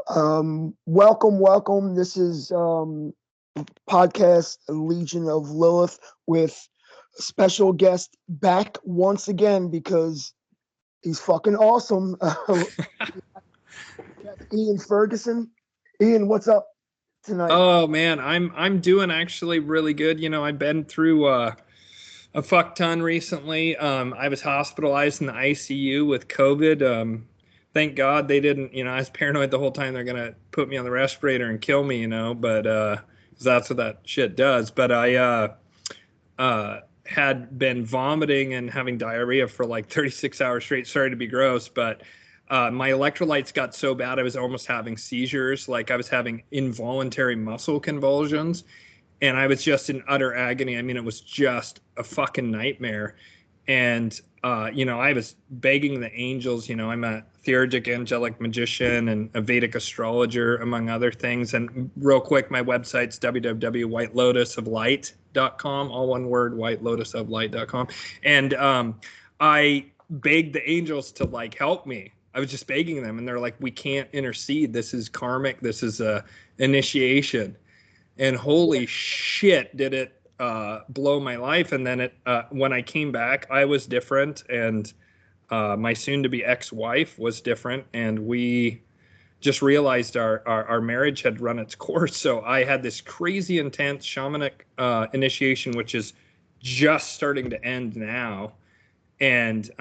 Welcome. This is podcast Legion of Lilith with a special guest back once again because he's fucking awesome. Ian Ferguson. Ian, what's up tonight? Oh man, I'm doing actually really good. I've been through a fuck ton recently. I was hospitalized in the ICU with COVID. Thank God they didn't. I was paranoid the whole time they're gonna put me on the respirator and kill me. But 'cause that's what that shit does. But I had been vomiting and having diarrhea for like 36 hours straight. Sorry to be gross, but my electrolytes got so bad I was almost having seizures. Like I was having involuntary muscle convulsions, and I was just in utter agony. I mean, it was just a fucking nightmare. And I was begging the angels. I'm a theurgic angelic magician and a Vedic astrologer, among other things. And real quick, my website's www.whitelotusoflight.com, all one word, whitelotusoflight.com. And I begged the angels to help me. I was just begging them, and they're like, "We can't intercede. This is karmic. This is a initiation." And holy shit, did it blow my life. And then when I came back, I was different, and my soon-to-be ex-wife was different, and we just realized our marriage had run its course. So I had this crazy intense shamanic initiation, which is just starting to end now, and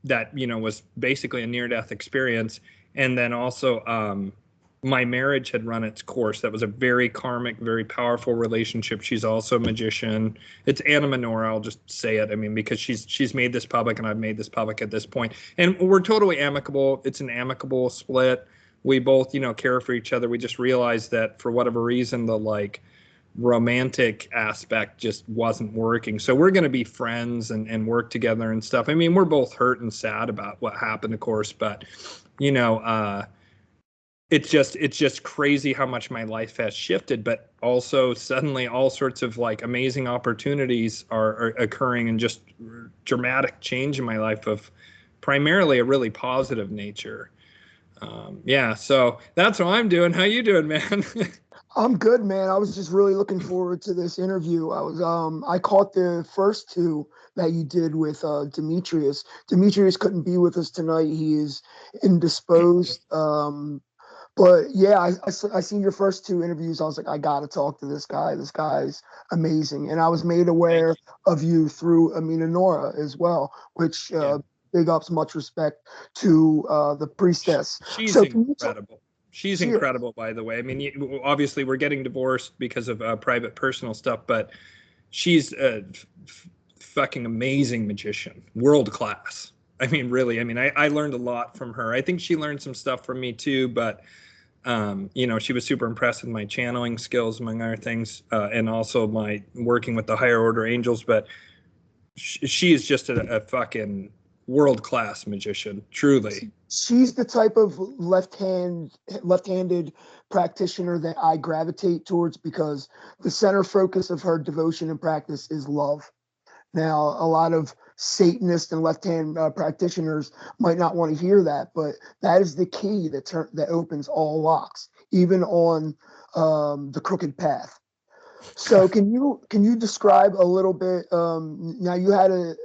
that was basically a near-death experience. And then also my marriage had run its course. That was a very karmic, very powerful relationship. She's also a magician. It's Anna Menorah, I'll just say it. I mean, because she's made this public, and I've made this public at this point. And we're totally amicable. It's an amicable split. We both, care for each other. We just realized that for whatever reason, the romantic aspect just wasn't working. So we're going to be friends and work together and stuff. I mean, we're both hurt and sad about what happened, of course, but it's just crazy how much my life has shifted. But also suddenly all sorts of amazing opportunities are occurring, and just dramatic change in my life of primarily a really positive nature. So that's what I'm doing. How you doing, man? I'm good, man. I was just really looking forward to this interview. I caught the first two that you did with Demetrius. Demetrius couldn't be with us tonight. He is indisposed. But yeah, I seen your first two interviews. I was like, I gotta talk to this guy. This guy's amazing. And I was made aware of you through Amina Nora as well, which big ups, much respect to the priestess. She's incredible. She's incredible, by the way. I mean, obviously we're getting divorced because of private personal stuff, but she's a fucking amazing magician, world class. I mean, really. I mean, I learned a lot from her. I think she learned some stuff from me too, but she was super impressed with my channeling skills, among other things, and also my working with the higher order angels. But she is just a fucking world-class magician, truly. She's the type of left-handed practitioner that I gravitate towards, because the center focus of her devotion and practice is love. Now, a lot of Satanist and left-hand practitioners might not want to hear that, but that is the key that opens all locks, even on the crooked path. So, can you describe a little bit? Now, you had a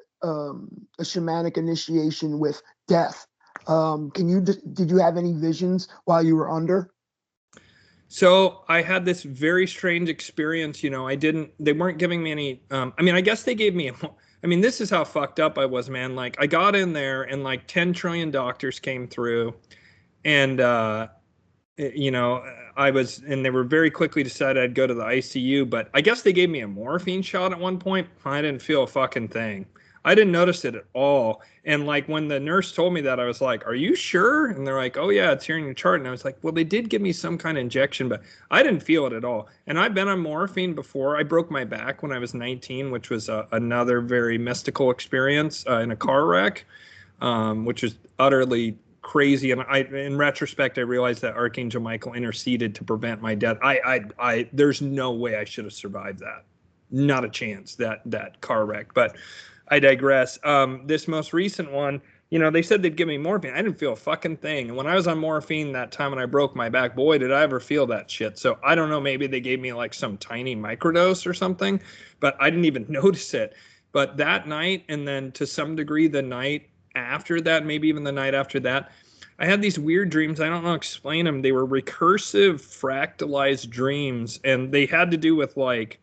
shamanic initiation with death. Did you have any visions while you were under? So I had this very strange experience. They weren't giving me any, I guess they gave me, this is how fucked up I was, man. I got in there and 10 trillion doctors came through, and, and they were very quickly decided I'd go to the ICU, but I guess they gave me a morphine shot at one point. I didn't feel a fucking thing. I didn't notice it at all. And when the nurse told me that, I was like, "Are you sure?" And they're like, "Oh yeah, it's here in your chart." And I was like, "Well, they did give me some kind of injection, but I didn't feel it at all." And I've been on morphine before. I broke my back when I was 19, which was another very mystical experience in a car wreck, which was utterly crazy. And in retrospect, I realized that Archangel Michael interceded to prevent my death. There's no way I should have survived that. Not a chance, that car wreck. But I digress. This most recent one, they said they'd give me morphine. I didn't feel a fucking thing. And when I was on morphine that time when I broke my back, boy, did I ever feel that shit. So I don't know, maybe they gave me like some tiny microdose or something, but I didn't even notice it. But that night, and then to some degree the night after that, maybe even the night after that, I had these weird dreams. I don't know how to explain them. They were recursive, fractalized dreams, and they had to do with like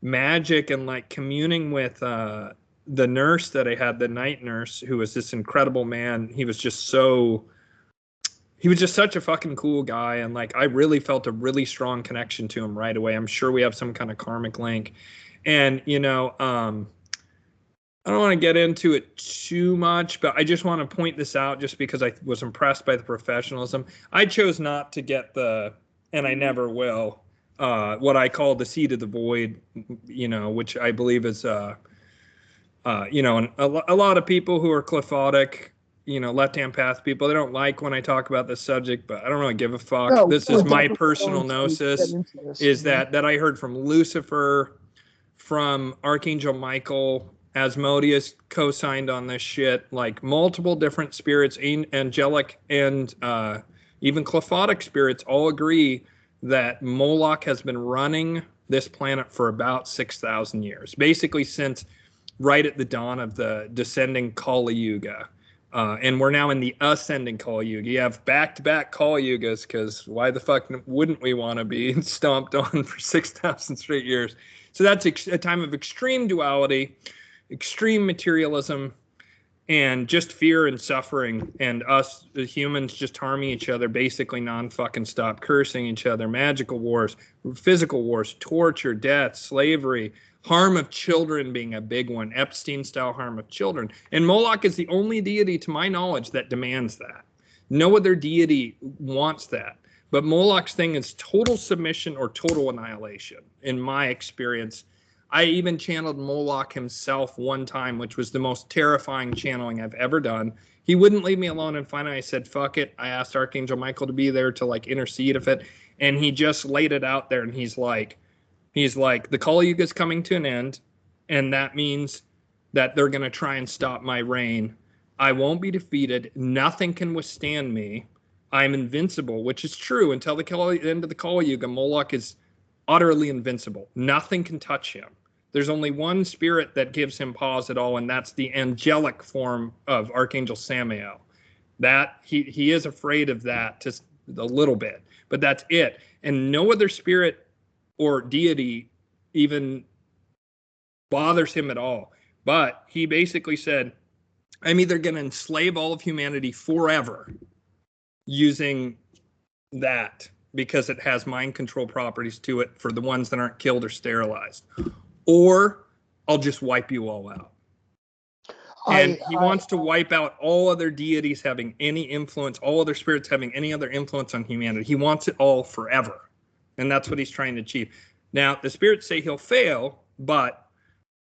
magic and like communing with the nurse that I had, the night nurse, who was this incredible man. He was just such a fucking cool guy. And like, I really felt a really strong connection to him right away. I'm sure we have some kind of karmic link. And, I don't want to get into it too much, but I just want to point this out just because I was impressed by the professionalism. I chose not to get and I never will, what I call the seed of the void, which I believe is, and a lot of people who are clephotic, left-hand path people, they don't like when I talk about this subject, but I don't really give a fuck. No, This we're is my definitely personal going to gnosis, get into this. is that I heard from Lucifer, from Archangel Michael, Asmodeus co-signed on this shit, like multiple different spirits, angelic and even qliphothic spirits all agree that Moloch has been running this planet for about 6,000 years, basically since right at the dawn of the descending Kali Yuga. And we're now in the ascending Kali Yuga. You have back-to-back Kali Yugas, because why the fuck wouldn't we want to be stomped on for 6,000 straight years? So that's a time of extreme duality, extreme materialism, and just fear and suffering, and us, the humans, just harming each other, basically non-fucking stop, cursing each other, magical wars, physical wars, torture, death, slavery, harm of children being a big one, Epstein-style harm of children. And Moloch is the only deity, to my knowledge, that demands that. No other deity wants that. But Moloch's thing is total submission or total annihilation, in my experience. I even channeled Moloch himself one time, which was the most terrifying channeling I've ever done. He wouldn't leave me alone, and finally I said, fuck it. I asked Archangel Michael to be there to like intercede with it, and he just laid it out there, and he's like, the Kali Yuga is coming to an end, and that means that they're going to try and stop my reign. I won't be defeated. Nothing can withstand me. I'm invincible, which is true until the end of the Kali Yuga. Moloch is utterly invincible. Nothing can touch him. There's only one spirit that gives him pause at all, and that's the angelic form of Archangel Samael. That he is afraid of that just a little bit, but that's it. And no other spirit or deity even bothers him at all. But he basically said, I'm either going to enslave all of humanity forever using that, because it has mind control properties to it for the ones that aren't killed or sterilized, or I'll just wipe you all out. And he wants to wipe out all other deities having any influence, all other spirits having any other influence on humanity. He wants it all forever. And that's what he's trying to achieve. Now, the spirits say he'll fail, but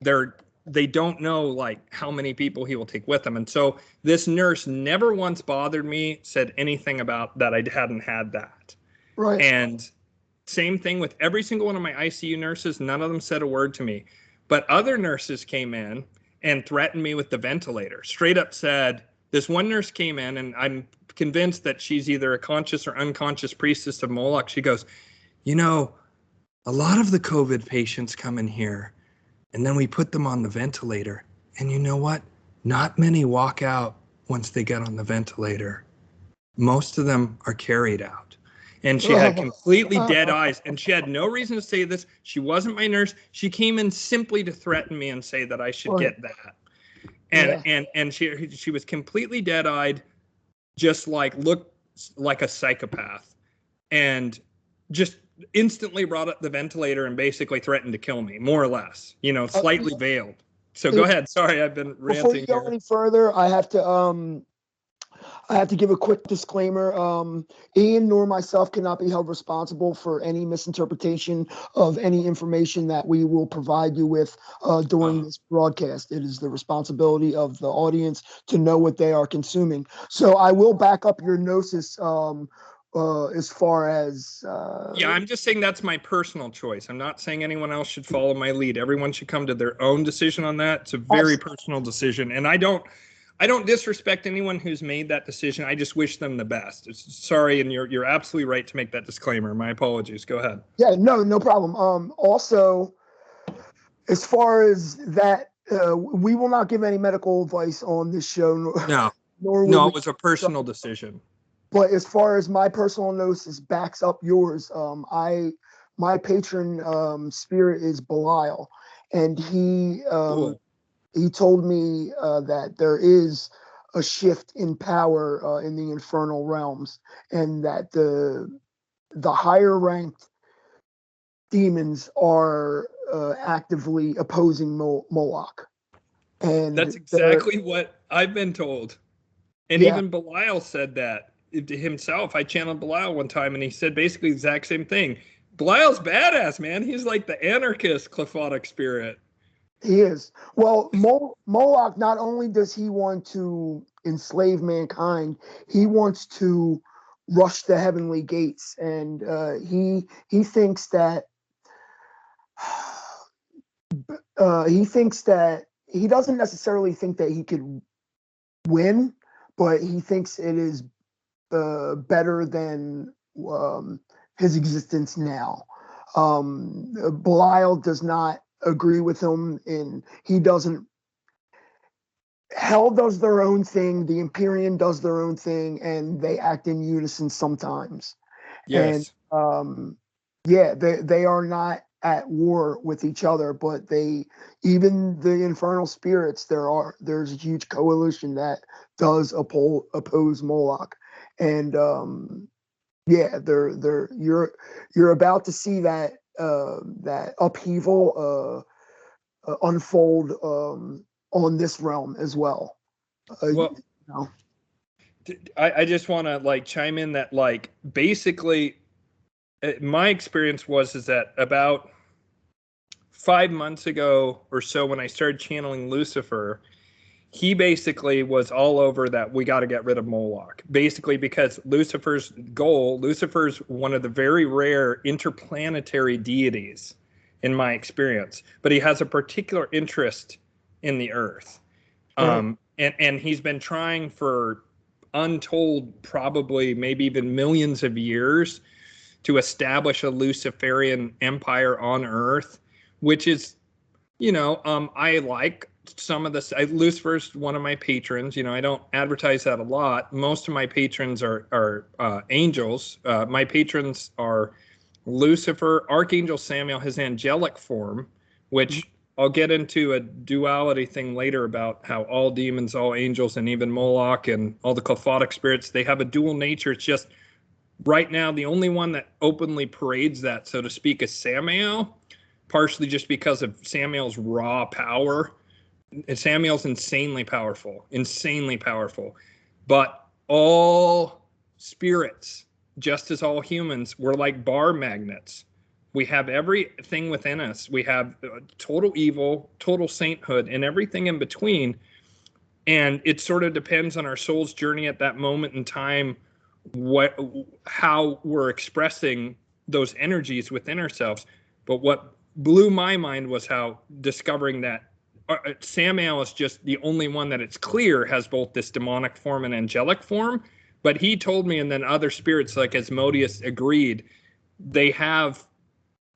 they don't know like how many people he will take with him. And so this nurse never once bothered me, said anything about that I hadn't had that. Right. And same thing with every single one of my ICU nurses. None of them said a word to me. But other nurses came in and threatened me with the ventilator. Straight up said, this one nurse came in, and I'm convinced that she's either a conscious or unconscious priestess of Moloch. She goes, a lot of the COVID patients come in here, and then we put them on the ventilator. And you know what? Not many walk out once they get on the ventilator. Most of them are carried out. And she had completely dead eyes, and she had no reason to say this. She wasn't my nurse. She came in simply to threaten me and say that I should get that. And she was completely dead-eyed, just like looked like a psychopath, and just instantly brought up the ventilator and basically threatened to kill me, more or less, slightly veiled. So go ahead. Sorry, I've been ranting. Before you go any further, I have to give a quick disclaimer. Ian nor myself cannot be held responsible for any misinterpretation of any information that we will provide you with during this broadcast. It is the responsibility of the audience to know what they are consuming. So I will back up your gnosis as far as yeah, I'm just saying that's my personal choice. I'm not saying anyone else should follow my lead. Everyone should come to their own decision on that. It's a very personal decision, and I don't I don't disrespect anyone who's made that decision. I just wish them the best. Sorry, and you're absolutely right to make that disclaimer. My apologies. Go ahead. Yeah, no problem. Also, as far as that, we will not give any medical advice on this show. No, Nor will no, we, it was a personal decision. but as far as my personal gnosis backs up yours, my patron spirit is Belial, and Cool. he told me that there is a shift in power in the infernal realms, and that the higher ranked demons are actively opposing Moloch. And That's exactly what I've been told. And yeah, even Belial said that to himself. I channeled Belial one time, and he said basically the exact same thing. Belial's badass, man. He's like the anarchist Qliphothic spirit. he is. Well, Moloch, not only does he want to enslave mankind, he wants to rush the heavenly gates, and he thinks that he doesn't necessarily think that he could win, but he thinks it is better than his existence now. Belial does not agree with him, and he doesn't. Hell does their own thing, the Empyrean does their own thing, and they act in unison sometimes. And Yes. yeah, they are not at war with each other, but even the infernal spirits, there's a huge coalition that does oppose Moloch. And yeah, you're about to see that upheaval unfold on this realm as well. Well, You know? I just want to like chime in that like basically my experience is that about 5 months ago or so when I started channeling Lucifer, he basically was all over that we got to get rid of Moloch. Basically because Lucifer's one of the very rare interplanetary deities in my experience, but he has a particular interest in the earth. And he's been trying for untold, probably maybe even millions of years to establish a Luciferian empire on Earth, which is, I like some of this. Lucifer's one of my patrons. I don't advertise that a lot. Most of my patrons are angels. My patrons are Lucifer, Archangel Samuel, his angelic form, which I'll get into a duality thing later about how all demons, all angels, and even Moloch and all the Qliphothic spirits, they have a dual nature. It's just right now the only one that openly parades that, so to speak, is Samael, partially just because of Samael's raw power. Samael's insanely powerful. But all spirits, just as all humans, we're like bar magnets. We have everything within us. We have total evil, total sainthood, and everything in between. And it sort of depends on our soul's journey at that moment in time, how we're expressing those energies within ourselves. But what blew my mind was how discovering that Samael is just the only one that it's clear has both this demonic form and angelic form. But he told me, and then other spirits like Asmodeus agreed, they have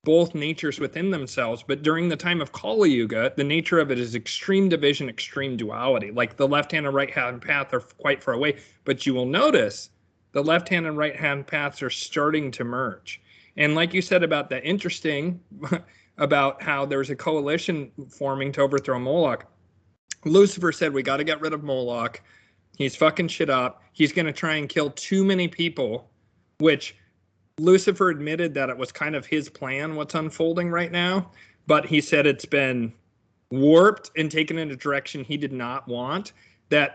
both natures within themselves. But during the time of Kali Yuga, the nature of it is extreme division, extreme duality. Like the left hand and right hand path are quite far away, but you will notice the left hand and right hand paths are starting to merge. And like you said about that interesting about how there's a coalition forming to overthrow Moloch, Lucifer said we got to get rid of Moloch. He's fucking shit up. He's going to try and kill too many people, which Lucifer admitted that it was kind of his plan, what's unfolding right now, but he said it's been warped and taken in a direction he did not want. That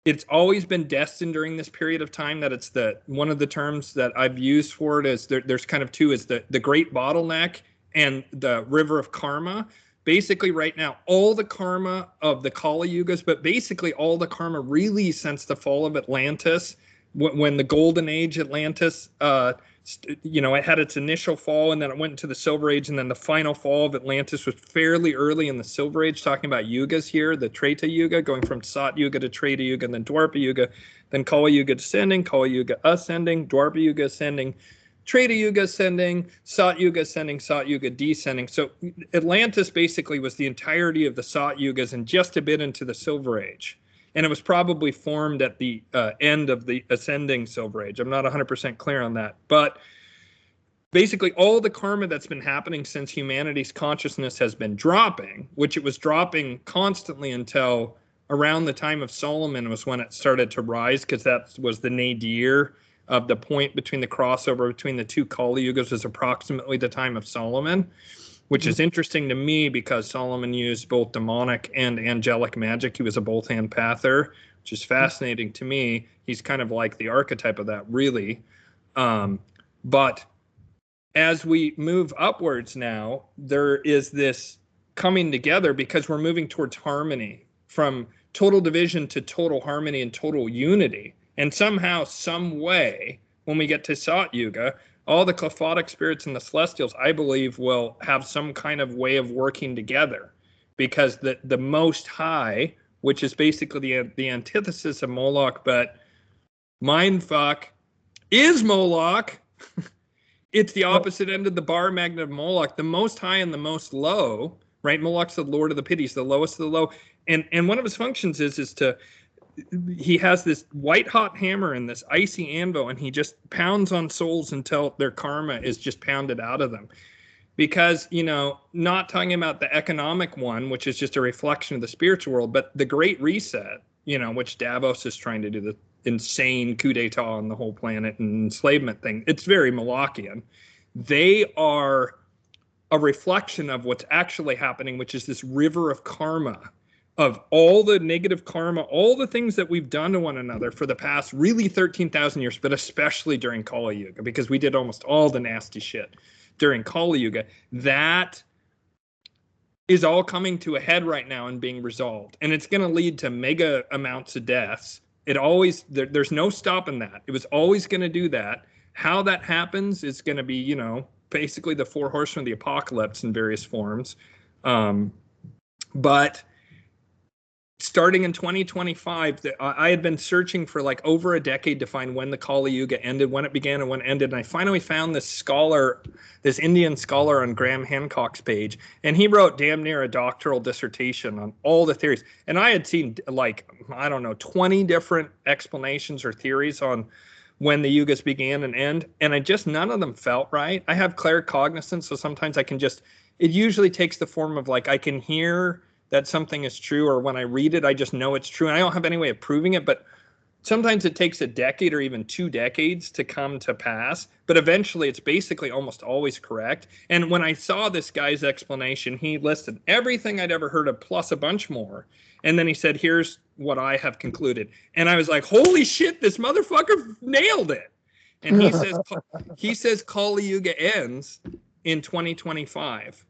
it's always been destined during this period of time, that it's one of the terms that I've used for it is there's kind of two, is the great bottleneck and the river of karma. Basically right now, all the karma of the Kali Yugas, but basically all the karma really since the fall of Atlantis, when the golden age Atlantis, it had its initial fall, and then it went into the silver age, and then the final fall of Atlantis was fairly early in the silver age, talking about yugas here, the Treta Yuga, going from Sat Yuga to Treta Yuga, and then Dwapara Yuga, then Kali Yuga descending, Kali Yuga ascending, Dwapara Yuga ascending, Treta Yuga ascending, Sat Yuga ascending, Sat Yuga descending. So Atlantis basically was the entirety of the Sat Yugas and just a bit into the silver age. And it was probably formed at the end of the ascending silver age. I'm not 100% clear on that. But basically all the karma that's been happening since humanity's consciousness has been dropping, which it was dropping constantly until around the time of Solomon was when it started to rise, because that was the nadir of the point between the crossover between the two Kali Yugas was approximately the time of Solomon, which is interesting to me because Solomon used both demonic and angelic magic. He was a both-hand pather, which is fascinating to me. He's kind of like the archetype of that, really. But as we move upwards now, there is this coming together because we're moving towards harmony, from total division to total harmony and total unity. And somehow, some way, when we get to Sat Yuga, all the Qliphothic spirits and the celestials, I believe, will have some kind of way of working together, because the Most High, which is basically the antithesis of Moloch, but mindfuck, is Moloch. It's the opposite end of the bar magnet of Moloch, the Most High and the Most Low, right? Moloch's the Lord of the Pities, the lowest of the low. And one of his functions is to, he has this white hot hammer and this icy anvil, and he just pounds on souls until their karma is just pounded out of them. Because, not talking about the economic one, which is just a reflection of the spiritual world, but the Great Reset, which Davos is trying to do, the insane coup d'etat on the whole planet and enslavement thing. It's very Molochian. They are a reflection of what's actually happening, which is this river of karma, of all the negative karma, all the things that we've done to one another for the past really 13,000 years, but especially during Kali Yuga, because we did almost all the nasty shit during Kali Yuga. That is all coming to a head right now and being resolved. And it's going to lead to mega amounts of deaths. There's no stopping that. It was always going to do that. How that happens is going to be, basically the four horsemen of the apocalypse in various forms. But starting in 2025, I had been searching for like over a decade to find when the Kali Yuga ended, when it began and when it ended. And I finally found this scholar, this Indian scholar on Graham Hancock's page. And he wrote damn near a doctoral dissertation on all the theories. And I had seen 20 different explanations or theories on when the yugas began and end. And none of them felt right. I have claircognizance, so sometimes it usually takes the form of I can hear that something is true, or when I read it, I just know it's true. And I don't have any way of proving it, but sometimes it takes a decade or even 2 decades to come to pass. But eventually it's basically almost always correct. And when I saw this guy's explanation, he listed everything I'd ever heard of plus a bunch more. And then he said, here's what I have concluded. And I was like, holy shit, this motherfucker nailed it. And he says Kali Yuga ends in 2025.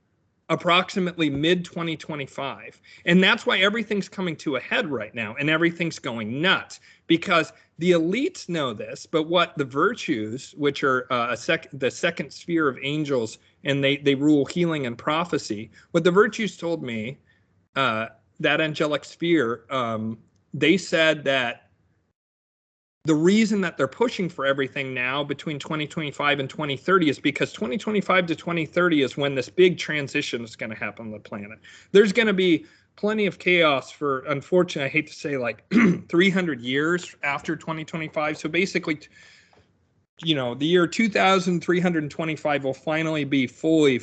Approximately mid-2025. And that's why everything's coming to a head right now and everything's going nuts, because the elites know this, but what the virtues, which are the second sphere of angels, and they rule healing and prophecy, what the virtues told me, that angelic sphere, they said that the reason that they're pushing for everything now between 2025 and 2030 is because 2025 to 2030 is when this big transition is going to happen on the planet. There's going to be plenty of chaos for, unfortunately, I hate to say, 300 years after 2025. So basically, the year 2325 will finally be fully,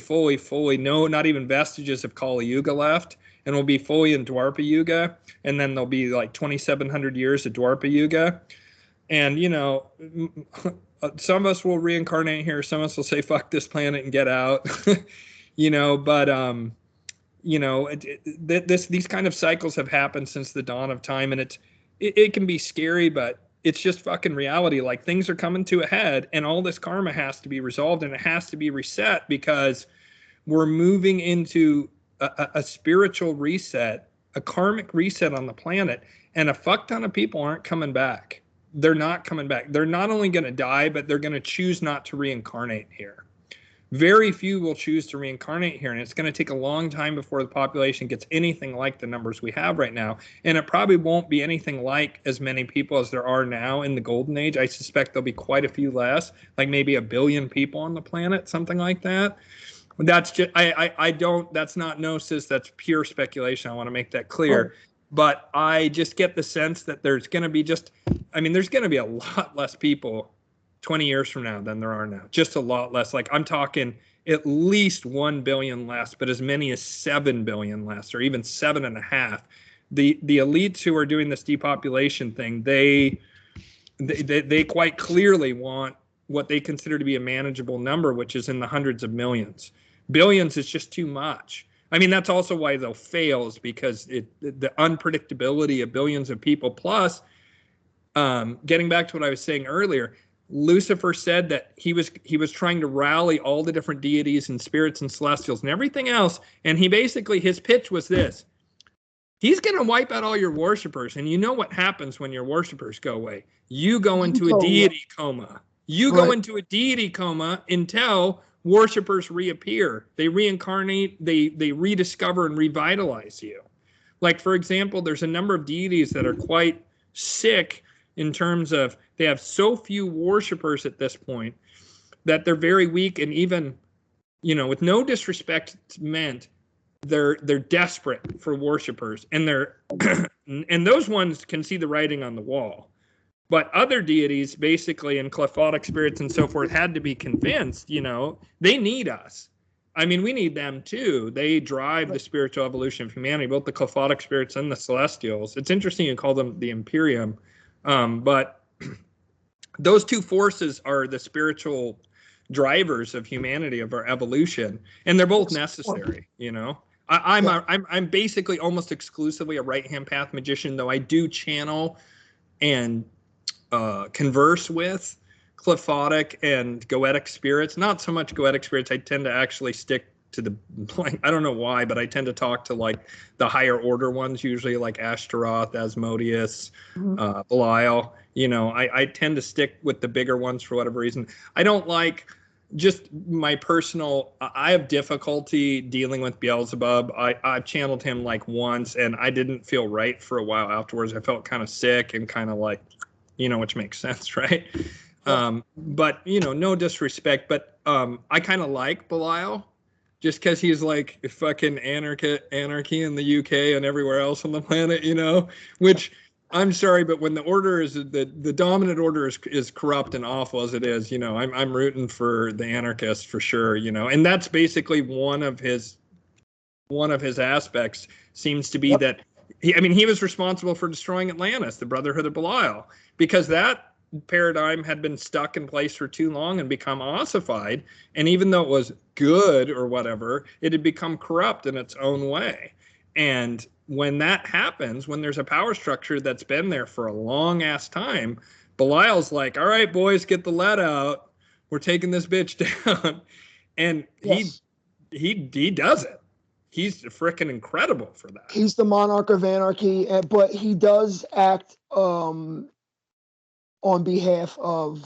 not even vestiges of Kali Yuga left, and will be fully in Dwapara Yuga. And then there'll be 2,700 years of Dwapara Yuga. And, some of us will reincarnate here. Some of us will say, fuck this planet and get out, but, these kind of cycles have happened since the dawn of time. And it can be scary, but it's just fucking reality. Things are coming to a head and all this karma has to be resolved and it has to be reset, because we're moving into a spiritual reset, a karmic reset on the planet. And a fuck ton of people aren't coming back. they're not coming back. They're not only going to die, but they're going to choose not to reincarnate here. Very few will choose to reincarnate here, and it's going to take a long time before the population gets anything like the numbers we have right now. And it probably won't be anything like as many people as there are now in the golden age. I suspect there'll be quite a few less, like maybe 1 billion people on the planet, something like that. That's just I don't, that's not gnosis, that's pure speculation. I want to make that clear. But I just get the sense that there's going to be there's going to be a lot less people 20 years from now than there are now. Just a lot less. Like, I'm talking at least 1 billion less, but as many as 7 billion less, or even 7.5. The elites who are doing this depopulation thing, they quite clearly want what they consider to be a manageable number, which is in the hundreds of millions. Billions is just too much. I mean, that's also why they'll fail, is because the unpredictability of billions of people. Plus, getting back to what I was saying earlier, Lucifer said that he was trying to rally all the different deities and spirits and celestials and everything else. And he basically, his pitch was this: he's going to wipe out all your worshipers. And you know what happens when your worshipers go away? You go into a deity coma. You go into a deity coma until worshipers reappear. They reincarnate, they rediscover and revitalize you. Like, for example, there's a number of deities that are quite sick in terms of they have so few worshipers at this point that they're very weak, and even, with no disrespect meant, they're desperate for worshipers, and they're and those ones can see the writing on the wall. But other deities, basically, and qliphothic spirits and so forth, had to be convinced, they need us. I mean, we need them too. They drive the spiritual evolution of humanity, both the qliphothic spirits and the celestials. It's interesting you call them the Imperium. But those two forces are the spiritual drivers of humanity, of our evolution, and they're both necessary. I'm basically almost exclusively a right-hand path magician, though I do channel and converse with qliphothic and goetic spirits. Not so much goetic spirits. I tend to actually stick to the, I don't know why, but I tend to talk to like the higher order ones, usually like Ashtaroth, Asmodeus, Belial. I tend to stick with the bigger ones for whatever reason. I don't like, just my personal, I have difficulty dealing with Beelzebub. I've channeled him like once, and I didn't feel right for a while afterwards. I felt kind of sick and kind of like, which makes sense, right? But, no disrespect, but I kind of like Belial, just because he's like fucking anarchy in the UK and everywhere else on the planet, which, I'm sorry, but when the order is the dominant order is corrupt and awful as it is, I'm rooting for the anarchists for sure, and that's basically one of his aspects seems to be that he was responsible for destroying Atlantis, the Brotherhood of Belial, because that paradigm had been stuck in place for too long and become ossified, and even though it was good or whatever, it had become corrupt in its own way. And when that happens, when there's a power structure that's been there for a long ass time, Belial's like, all right, boys, get the lead out. We're taking this bitch down. And he does it. He's freaking incredible for that. He's the monarch of anarchy, but he does act on behalf of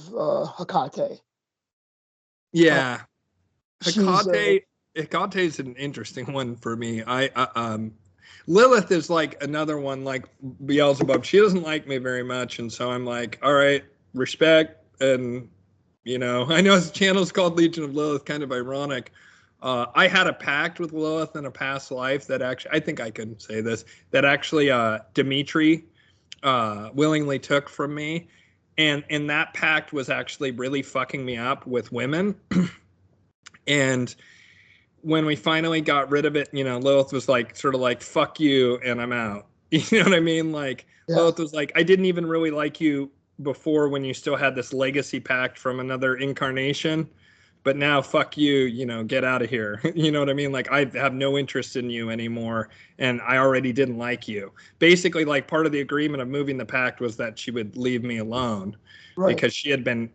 Hecate. Yeah. Hecate is an interesting one for me. Lilith is like another one, like Beelzebub. She doesn't like me very much, and so I'm like, all right, respect. And I know his channel's called Legion of Lilith, kind of ironic. I had a pact with Lilith in a past life that actually, I think I can say this, that actually Dimitri willingly took from me, and that pact was actually really fucking me up with women. And when we finally got rid of it, Lilith was like, sort of like, fuck you, and I'm out. You know what I mean? Like, Lilith was like, I didn't even really like you before when you still had this legacy pact from another incarnation, but now fuck you, get out of here. You know what I mean? Like, I have no interest in you anymore, and I already didn't like you. Basically, like, part of the agreement of moving the pact was that she would leave me alone, because she had been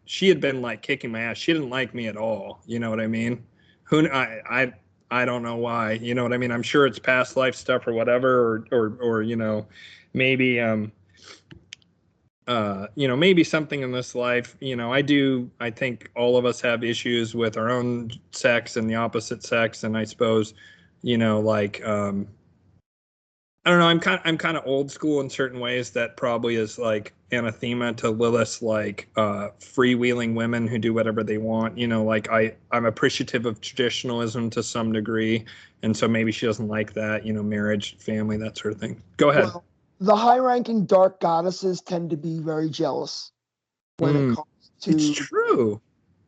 like kicking my ass. She didn't like me at all. You know what I mean? I don't know why. You know what I mean? I'm sure it's past life stuff or whatever, or maybe maybe something in this life. I think all of us have issues with our own sex and the opposite sex. And I suppose, like, I don't know. I'm kind of old school in certain ways. That probably is like anathema to Lilith's like freewheeling women who do whatever they want. Like I'm appreciative of traditionalism to some degree, and so maybe she doesn't like that. Marriage, family, that sort of thing. Go ahead. Well, the high-ranking dark goddesses tend to be very jealous when it Mm, comes it's to true.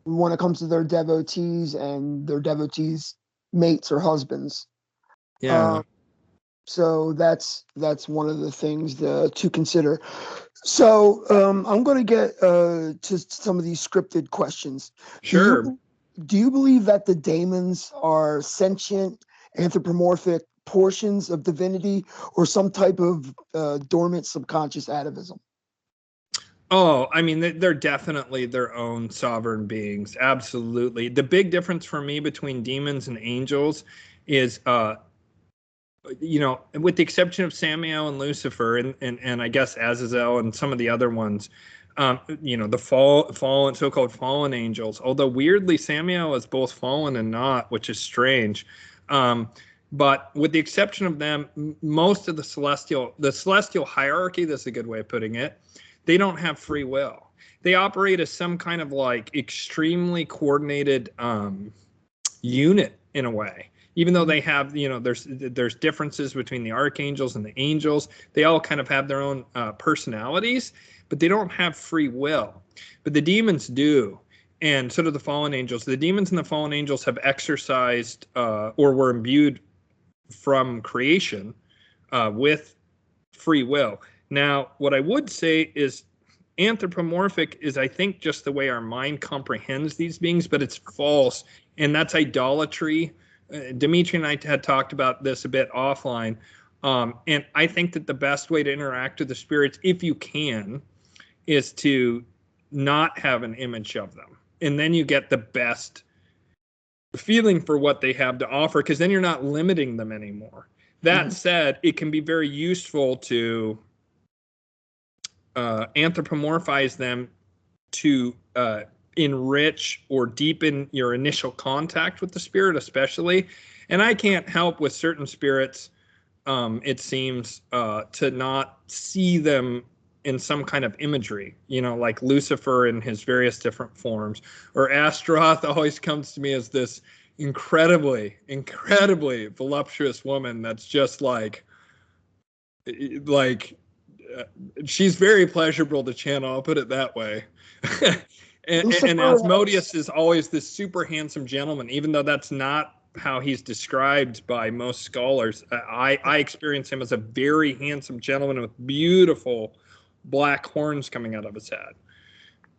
their devotees and their devotees' mates or husbands. Yeah. Um, so that's one of the things to consider. So I'm going to get to some of these scripted questions. Do Sure. you do you believe that the daemons are sentient, anthropomorphic portions of divinity, or some type of dormant subconscious atavism? Oh, I mean, they're definitely their own sovereign beings. Absolutely. The big difference for me between demons and angels is, with the exception of Samael and Lucifer, and I guess Azazel and some of the other ones, the fallen, so-called fallen angels. Although weirdly, Samael is both fallen and not, which is strange. Um, but with the exception of them, most of the celestial hierarchy, that's a good way of putting it, they don't have free will. They operate as some kind of like extremely coordinated unit in a way. Even though they have, there's differences between the archangels and the angels. They all kind of have their own personalities, but they don't have free will. But the demons do, and so do the fallen angels. The demons and the fallen angels have exercised or were imbued from creation with free will. Now, what I would say is anthropomorphic is, I think, just the way our mind comprehends these beings, but it's false, and that's idolatry. Dimitri and I had talked about this a bit offline, and I think that the best way to interact with the spirits, if you can, is to not have an image of them, and then you get the best feeling for what they have to offer, because then you're not limiting them anymore. That Mhm. said, it can be very useful to anthropomorphize them to enrich or deepen your initial contact with the spirit, especially. And I can't help with certain spirits, it seems, to not see them in some kind of imagery, like Lucifer in his various different forms, or Astaroth always comes to me as this incredibly, incredibly voluptuous woman that's just like uh, she's very pleasurable to channel. I'll put it that way. and Lucifer has Asmodeus is always this super handsome gentleman, even though that's not how he's described by most scholars. I experience him as a very handsome gentleman with beautiful black horns coming out of his head,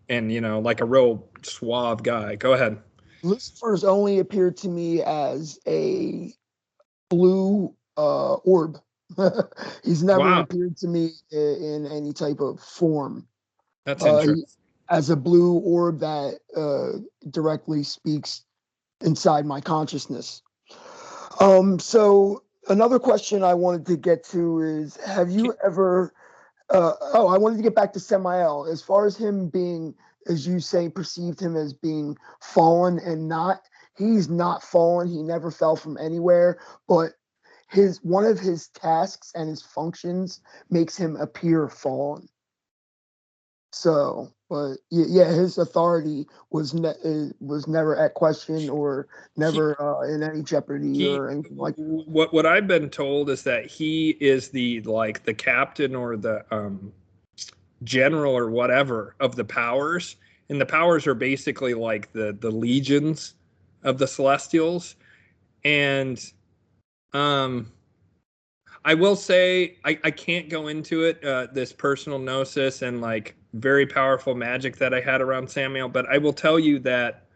and like a real suave guy. Go ahead. Lucifer's only appeared to me as a blue orb. He's never Wow, appeared to me in any type of form. that's He, interesting. as a blue orb that directly speaks inside my consciousness. So another question I wanted to get to is: have you ever? I wanted to get back to Samael. As far as him being, as you say, perceived him as being fallen and not. He's not fallen. He never fell from anywhere. But his one of his tasks and his functions makes him appear fallen. So, but yeah, his authority was never at question or He never in any jeopardy he or anything like that. what I've been told is that he is the captain or the general or whatever of the powers, and the powers are basically like the legions of the celestials. And um I will say I can't go into it, this personal gnosis and like very powerful magic that I had around Samuel, but I will tell you that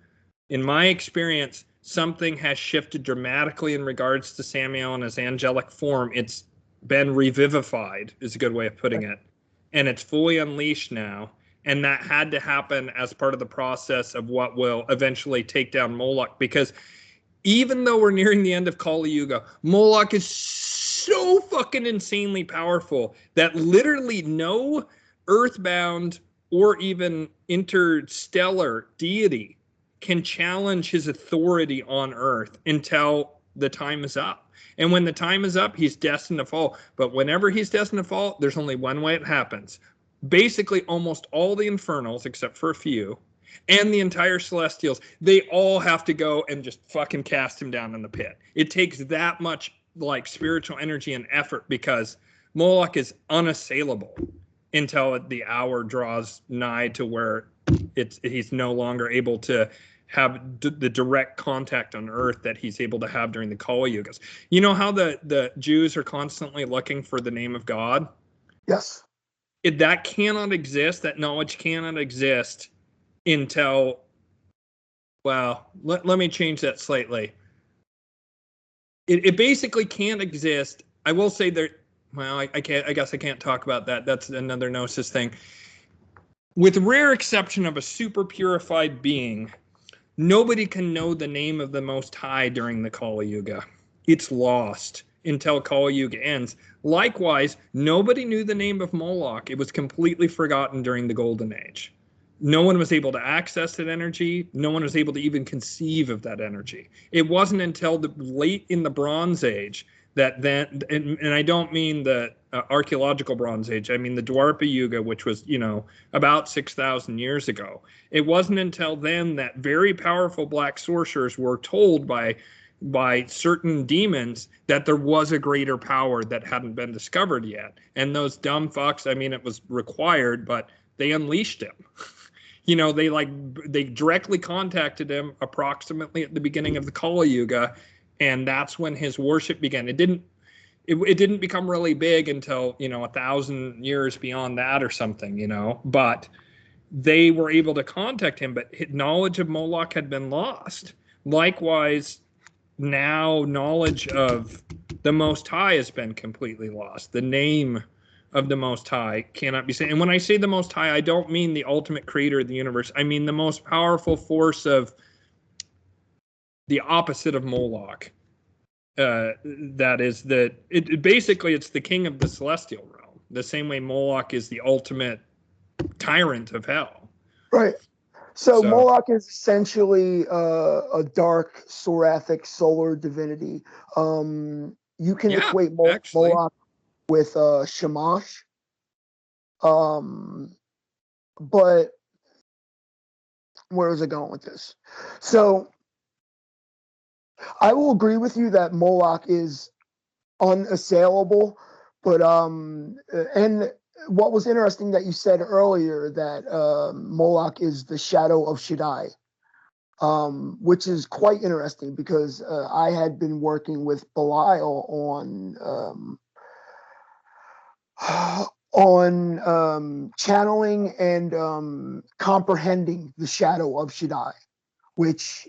in my experience, something has shifted dramatically in regards to Samuel and his angelic form. It's been revivified, is a good way of putting it. And it's fully unleashed now. And that had to happen as part of the process of what will eventually take down Moloch. Because even though we're nearing the end of Kali Yuga, Moloch is so fucking insanely powerful that literally no earthbound or even interstellar deity can challenge his authority on earth until the time is up. And when the time is up, he's destined to fall. But whenever he's destined to fall, there's only one way it happens. Basically, almost all the infernals, except for a few, and the entire celestials, they all have to go and just fucking cast him down in the pit. It takes that much like spiritual energy and effort because Moloch is unassailable until the hour draws nigh to where he's no longer able to have the direct contact on earth that he's able to have during the Kali Yugas. You know how the Jews are constantly looking for the name of God? Yes. That cannot exist. That knowledge cannot exist until, well, let me change that slightly. It basically can't exist. I will say there, well, I guess I can't talk about that. That's another Gnosis thing. With rare exception of a super purified being, nobody can know the name of the Most High during the Kali Yuga. It's lost until Kali Yuga ends. Likewise, nobody knew the name of Moloch. It was completely forgotten during the Golden Age. No one was able to access that energy. No one was able to even conceive of that energy. It wasn't until the late in the Bronze Age that then, and I don't mean the archaeological Bronze Age, I mean the Dwapara Yuga, which was, about 6,000 years ago. It wasn't until then that very powerful black sorcerers were told by certain demons that there was a greater power that hadn't been discovered yet. And those dumb fucks, I mean, it was required, but they unleashed him. They directly contacted him approximately at the beginning of the Kali Yuga, and that's when his worship began. It didn't become really big until 1,000 years beyond that or something, but they were able to contact him, but knowledge of Moloch had been lost. Likewise, now knowledge of the Most High has been completely lost. The name of the Most High cannot be said. And when I say the Most High, I don't mean the ultimate creator of the universe. I mean the most powerful force of the opposite of Moloch. That is basically it's the king of the celestial realm. The same way Moloch is the ultimate tyrant of hell. Right. So Moloch is essentially a dark Sorathic solar divinity. You can equate Moloch with Shamash. But where is it going with this? So I will agree with you that Moloch is unassailable, but and what was interesting that you said earlier that Moloch is the shadow of Shaddai, which is quite interesting because I had been working with Belial on channeling and comprehending the shadow of Shaddai, which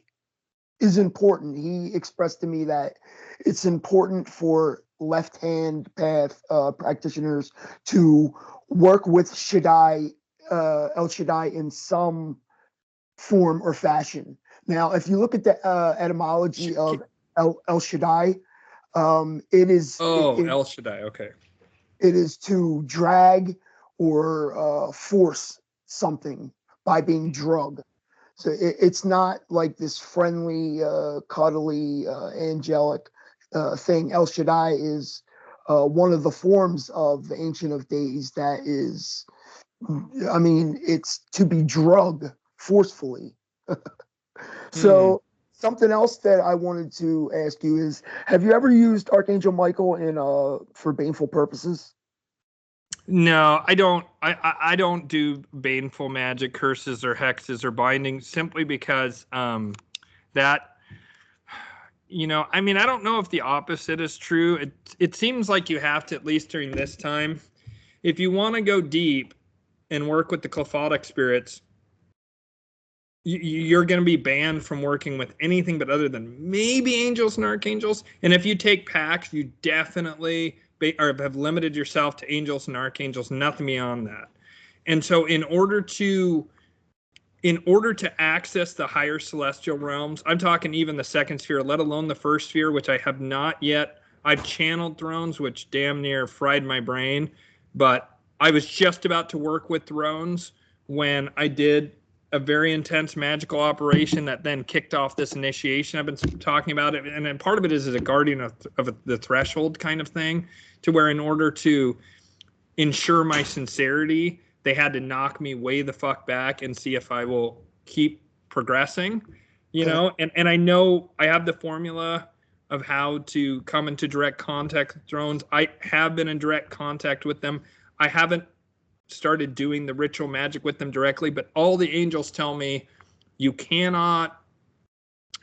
is important. He expressed to me that it's important for left-hand path practitioners to work with Shaddai, El Shaddai in some form or fashion. Now, if you look at the etymology of El Shaddai, it is... El Shaddai, okay. It is to drag or force something by being drugged. So it's not like this friendly, cuddly, angelic thing. El Shaddai is one of the forms of the Ancient of Days that is, I mean, it's to be drugged forcefully. So something else that I wanted to ask you is, have you ever used Archangel Michael for baneful purposes? No, I don't. I don't do baneful magic, curses, or hexes or bindings simply because that, I mean, I don't know if the opposite is true. It seems like you have to, at least during this time, if you want to go deep and work with the Qliphothic spirits, you're going to be banned from working with anything but other than maybe angels and archangels. And if you take pacts, you definitely have limited yourself to angels and archangels, nothing beyond that. And so in order to access the higher celestial realms, I'm talking even the second sphere, let alone the first sphere, which I have not yet. I've channeled thrones, which damn near fried my brain, but I was just about to work with drones when I did a very intense magical operation that then kicked off this initiation I've been talking about. It, and then part of it is as a guardian of the threshold kind of thing, to where in order to ensure my sincerity, they had to knock me way the fuck back and see if I will keep progressing, you know? And I know I have the formula of how to come into direct contact with drones. I have been in direct contact with them. I haven't started doing the ritual magic with them directly, but all the angels tell me you cannot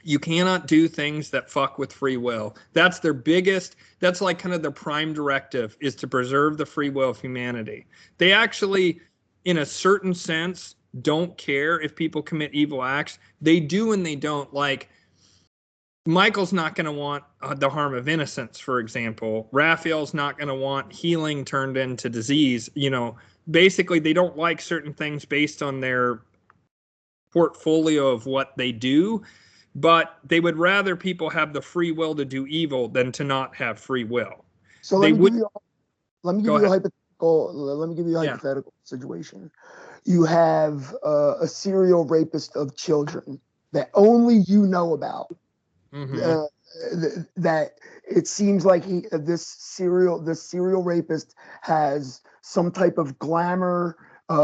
do things that fuck with free will. That's their biggest, that's like kind of their prime directive, is to preserve the free will of humanity. They actually, in a certain sense, don't care if people commit evil acts. They do and they don't. Like, Michael's not going to want the harm of innocence, for example. Raphael's not going to want healing turned into disease. You know, basically, they don't like certain things based on their portfolio of what they do, but they would rather people have the free will to do evil than to not have free will. So they would. Let me give you a hypothetical situation. You have a serial rapist of children that only you know about. That it seems like this serial rapist has some type of glamour,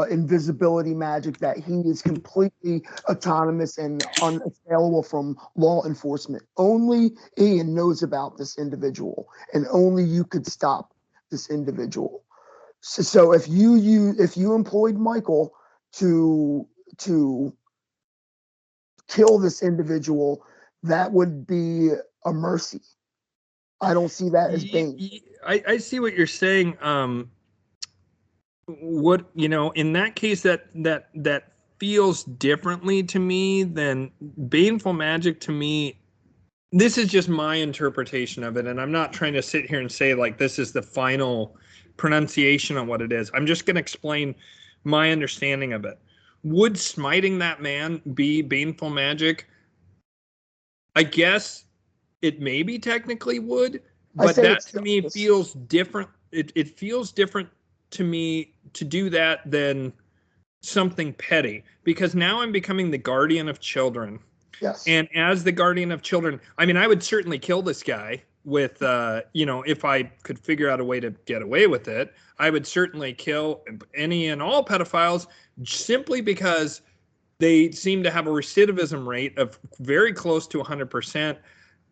invisibility magic, that he is completely autonomous and unassailable from law enforcement. Only Ian knows about this individual, and only you could stop this individual. So if you employed Michael to kill this individual, that would be a mercy. I don't see that as Bane. I see what you're saying. What, you know, in that case, that feels differently to me than baneful magic. To me, this is just my interpretation of it, and I'm not trying to sit here and say like this is the final pronunciation on what it is. I'm just going to explain my understanding of it. Would smiting that man be baneful magic? I guess it maybe technically would, but that to me feels different. It feels different to me to do that than something petty, because now I'm becoming the guardian of children. Yes. And as the guardian of children, I mean, I would certainly kill this guy with, you know, if I could figure out a way to get away with it. I would certainly kill any and all pedophiles, simply because they seem to have a recidivism rate of very close to 100%.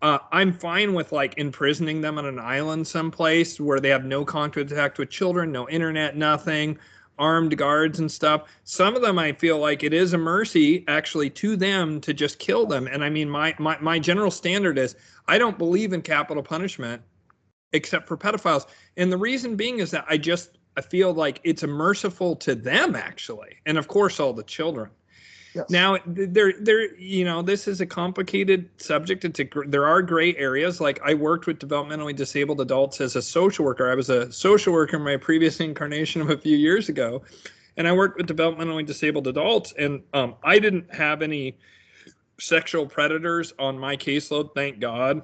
I'm fine with like imprisoning them on an island someplace where they have no contact with children, no internet, nothing, armed guards and stuff. Some of them, I feel like it is a mercy actually to them to just kill them. And I mean, my general standard is I don't believe in capital punishment except for pedophiles. And the reason being is that I feel like it's merciful to them actually. And of course, all the children. Yes. Now, you know, this is a complicated subject. There are gray areas. Like, I worked with developmentally disabled adults as a social worker. I was a social worker in my previous incarnation of a few years ago, and I worked with developmentally disabled adults. And I didn't have any sexual predators on my caseload, thank God.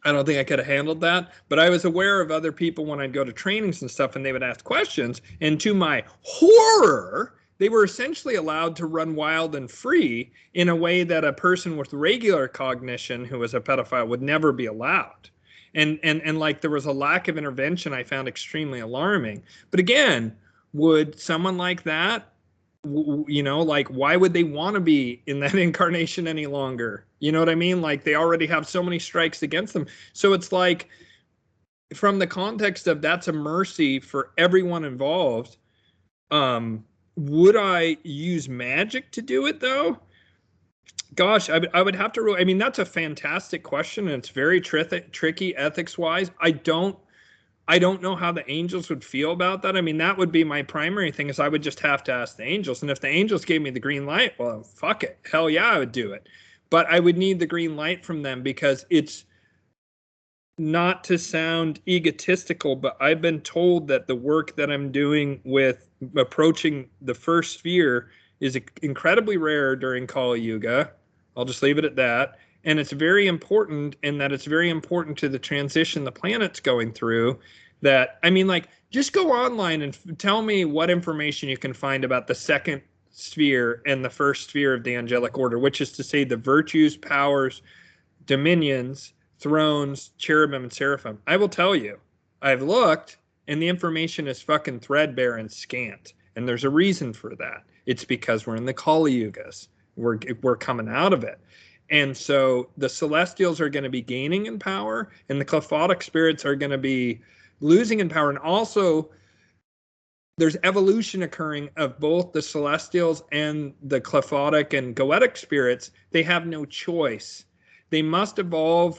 I don't think I could have handled that, but I was aware of other people when I'd go to trainings and stuff, and they would ask questions. And to my horror, they were essentially allowed to run wild and free in a way that a person with regular cognition who was a pedophile would never be allowed. And like, there was a lack of intervention I found extremely alarming. But again, would someone like that, you know, like, why would they want to be in that incarnation any longer? You know what I mean? Like, they already have so many strikes against them. So it's like, from the context of that's a mercy for everyone involved, would I use magic to do it though? Gosh, I would have to really, I mean, that's a fantastic question, and it's very tricky ethics wise. I don't know how the angels would feel about that. I mean, that would be my primary thing, is I would just have to ask the angels. And if the angels gave me the green light, well, fuck it. Hell yeah, I would do it. But I would need the green light from them, because it's, not to sound egotistical, but I've been told that the work that I'm doing with approaching the first sphere is incredibly rare during Kali Yuga. I'll just leave it at that. And it's very important, in that it's very important to the transition the planet's going through, that, I mean, like, just go online and tell me what information you can find about the second sphere and the first sphere of the angelic order, which is to say the virtues, powers, dominions, thrones, cherubim, and seraphim. I will tell you, I've looked, and the information is fucking threadbare and scant. And there's a reason for that. It's because we're in the Kali Yugas. We're coming out of it. And so the celestials are going to be gaining in power, and the qliphothic spirits are going to be losing in power. And also, there's evolution occurring of both the celestials and the qliphothic and goetic spirits. They have no choice. They must evolve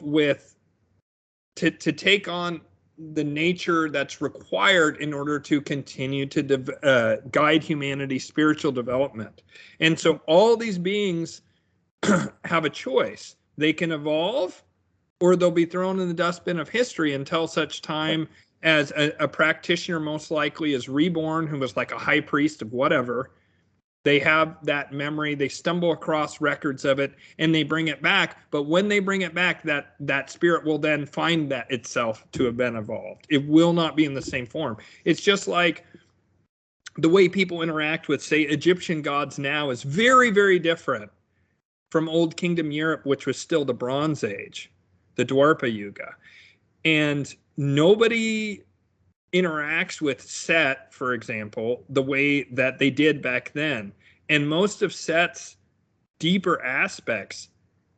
to take on the nature that's required in order to continue to guide humanity's spiritual development. And so all these beings have a choice. They can evolve, or they'll be thrown in the dustbin of history until such time as a practitioner most likely is reborn, who was like a high priest of whatever. They have that memory, they stumble across records of it, and they bring it back. But when they bring it back, that spirit will then find that itself to have been evolved. It will not be in the same form. It's just like the way people interact with, say, Egyptian gods now is very, very different from Old Kingdom Europe, which was still the Bronze Age, the Dwapara Yuga. And nobody interacts with Set, for example, the way that they did back then. And most of Set's deeper aspects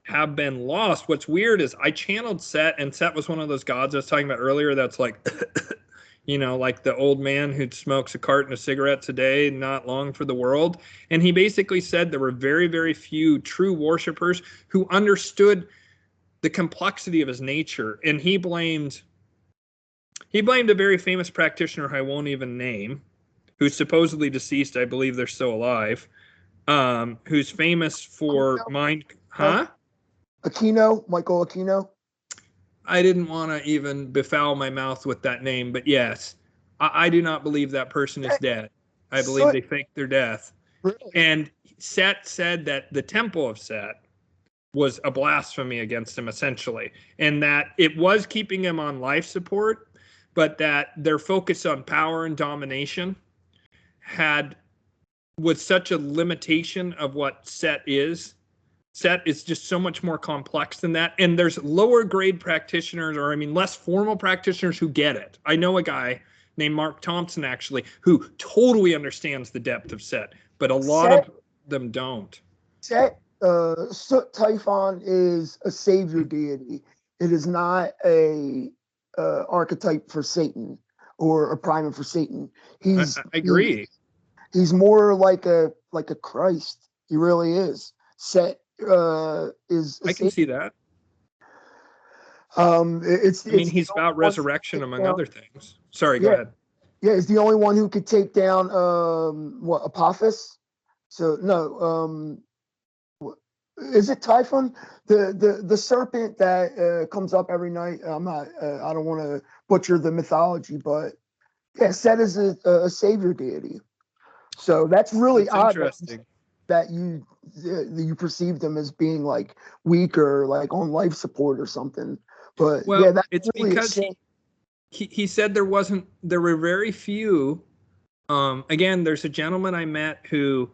have been lost. What's weird is I channeled Set, and Set was one of those gods I was talking about earlier that's like, like the old man who smokes a carton of cigarettes a day, not long for the world. And he basically said there were very, very few true worshipers who understood the complexity of his nature. And he blamed a very famous practitioner who I won't even name, who's supposedly deceased. I believe they're still alive, who's famous for mind. Huh? Michael Aquino. I didn't want to even befoul my mouth with that name, but yes, I do not believe that person is dead. I believe they faked their death. Really? And Set said that the temple of Set was a blasphemy against him, essentially, and that it was keeping him on life support, but that their focus on power and domination was such a limitation of what Set is. Set is just so much more complex than that. And there's lower grade practitioners, less formal practitioners who get it. I know a guy named Mark Thompson, actually, who totally understands the depth of Set, but a lot of them don't. Set, Soot Typhon is a savior deity. It is not a archetype for Satan or a primer for Satan. I agree. He's more like a Christ. He really is. Set is. I can see that. He's about resurrection among other things. Sorry, go ahead. Yeah, he's the only one who could take down Apophis. So no, is it Typhon? The serpent that comes up every night. I don't want to butcher the mythology, but yeah, Set is a savior deity. So that's really odd. Interesting. That you perceived him as being like weak or like on life support or something. But it's really because he said there were very few. Again, there's a gentleman I met who,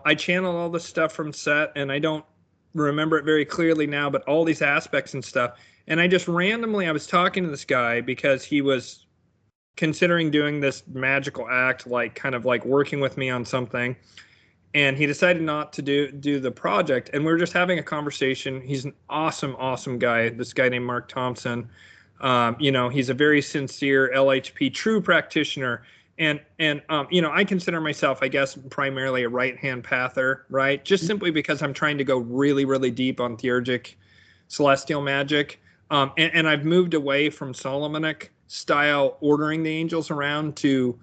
I channel all the stuff from Set, and I don't remember it very clearly now, but all these aspects and stuff. And I just randomly, I was talking to this guy because he was considering doing this magical act, like kind of like working with me on something. And he decided not to do the project. And we were just having a conversation. He's an awesome, awesome guy. This guy named Mark Thompson. He's a very sincere LHP true practitioner. And I consider myself, I guess, primarily a right-hand pather, right? Just simply because I'm trying to go really, really deep on theurgic celestial magic. And I've moved away from Solomonic style ordering the angels around to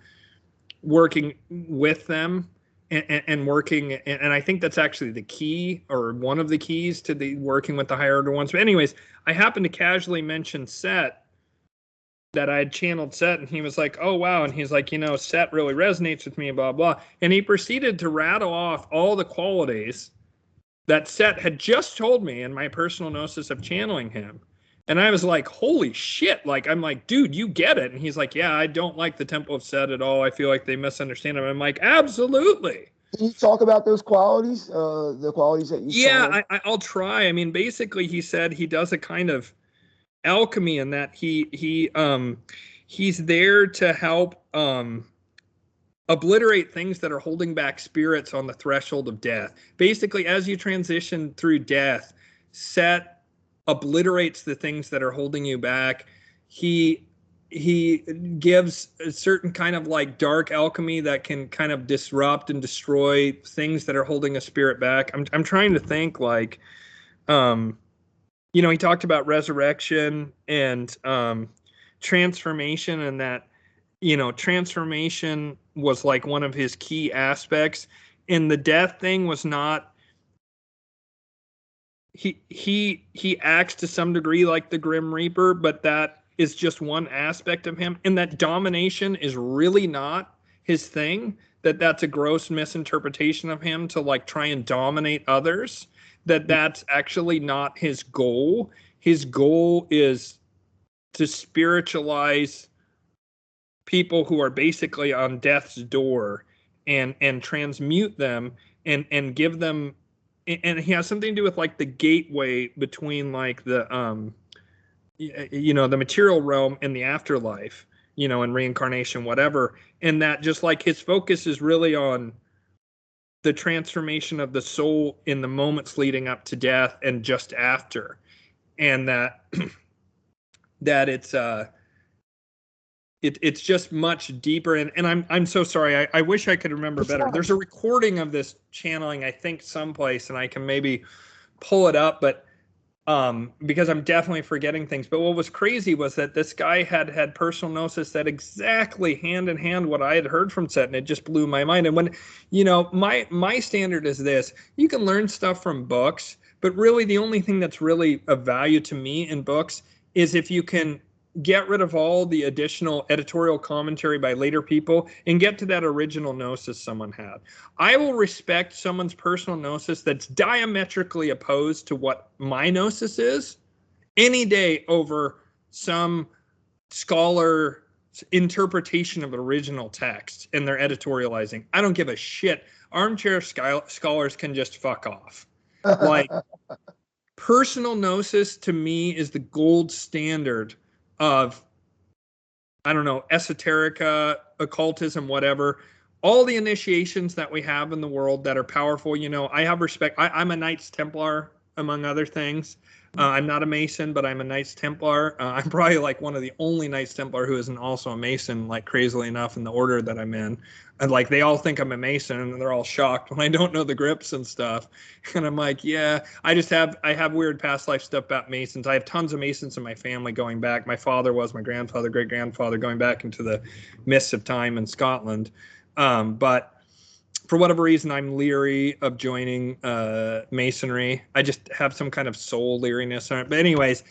working with them. And working, and I think that's actually the key, or one of the keys to the working with the higher order ones. But anyways, I happened to casually mention Set, that I had channeled Set, and he was like, "Oh wow!" And he's like, Set really resonates with me, blah blah. And he proceeded to rattle off all the qualities that Set had just told me in my personal gnosis of channeling him. And I was like, holy shit. Like, I'm like, dude, you get it. And he's like, yeah, I don't like the Temple of Set at all. I feel like they misunderstand him. I'm like, absolutely. Can you talk about those qualities, the qualities that you saw? Yeah, I'll try. I mean, basically, he said he does a kind of alchemy in that he's there to help obliterate things that are holding back spirits on the threshold of death. Basically, as you transition through death, Set obliterates the things that are holding you back. He gives a certain kind of like dark alchemy that can kind of disrupt and destroy things that are holding a spirit back. I'm trying to think like he talked about resurrection and transformation, and that transformation was like one of his key aspects. And the death thing was not. He acts to some degree like the Grim Reaper, but that is just one aspect of him, and that domination is really not his thing. That's a gross misinterpretation of him to like try and dominate others. That's actually not his goal. His goal is to spiritualize people who are basically on death's door and transmute them and give them, and he has something to do with like the gateway between like the the material realm and the afterlife, and reincarnation, whatever. And that just like his focus is really on the transformation of the soul in the moments leading up to death and just after. And that that it's just much deeper. And I'm so sorry. I wish I could remember better. There's a recording of this channeling, I think, someplace, and I can maybe pull it up, but because I'm definitely forgetting things. But what was crazy was that this guy had personal gnosis that exactly hand in hand what I had heard from Set, and it just blew my mind. And when, my standard is this: you can learn stuff from books, but really the only thing that's really of value to me in books is if you can get rid of all the additional editorial commentary by later people and get to that original gnosis someone had. I will respect someone's personal gnosis that's diametrically opposed to what my gnosis is any day over some scholar interpretation of original text and their editorializing. I don't give a shit. Armchair scholars can just fuck off. Like, personal gnosis to me is the gold standard of, I don't know, esoterica, occultism, whatever. All the initiations that we have in the world that are powerful, I have respect. I'm a Knights Templar, among other things. I'm not a Mason, but I'm a Knights Templar. I'm probably like one of the only Knights Templar who isn't also a Mason, like crazily enough, in the order that I'm in. And like they all think I'm a Mason, and they're all shocked when I don't know the grips and stuff. And I'm like, yeah, I have weird past life stuff about Masons. I have tons of Masons in my family going back. My father was, my grandfather, great grandfather, going back into the mists of time in Scotland. But for whatever reason, I'm leery of joining Masonry. I just have some kind of soul leeriness on it. But anyways,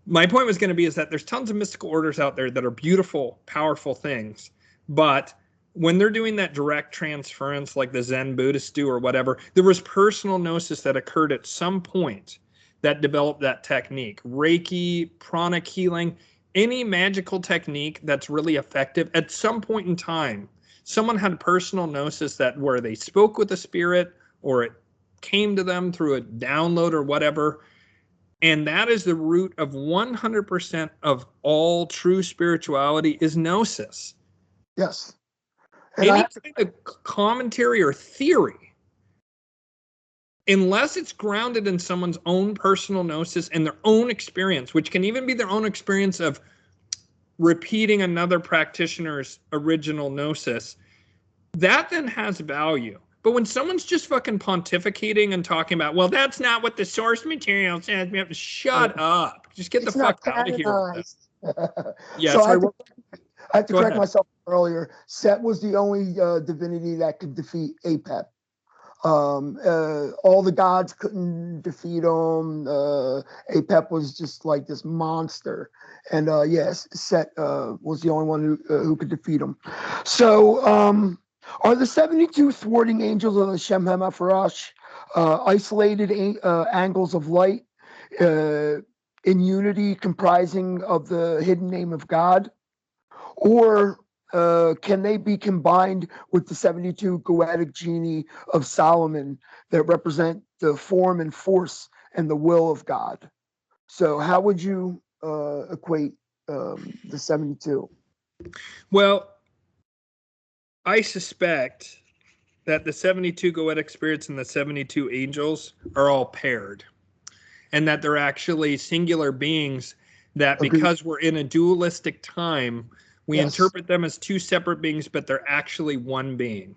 my point was going to be is that there's tons of mystical orders out there that are beautiful, powerful things. But when they're doing that direct transference like the Zen Buddhists do or whatever, there was personal gnosis that occurred at some point that developed that technique. Reiki, pranic healing, any magical technique that's really effective at some point in time. Someone had personal gnosis that where they spoke with a spirit or it came to them through a download or whatever. And that is the root of 100% of all true spirituality is gnosis. Yes. And any kind of commentary or theory, unless it's grounded in someone's own personal gnosis and their own experience, which can even be their own experience of repeating another practitioner's original gnosis, that then has value. But when someone's just fucking pontificating and talking about, well, that's not what the source material says, we have to shut up. Just get the fuck out of here. Yeah, so sorry. I have to correct myself earlier. Set was the only divinity that could defeat Apep. All the gods couldn't defeat him. Apep was just like this monster. And yes, Set was the only one who could defeat him. So are the 72 thwarting angels of the Shem-Hema-Farash isolated angles of light? in unity comprising of the hidden name of God? Or can they be combined with the 72 goetic genie of Solomon that represent the form and force and the will of God? So, how would you equate the 72? Well, I suspect that the 72 goetic spirits and the 72 angels are all paired, and that they're actually singular beings, that Agreed. because we're in a dualistic time, we Yes. interpret them as two separate beings, but they're actually one being.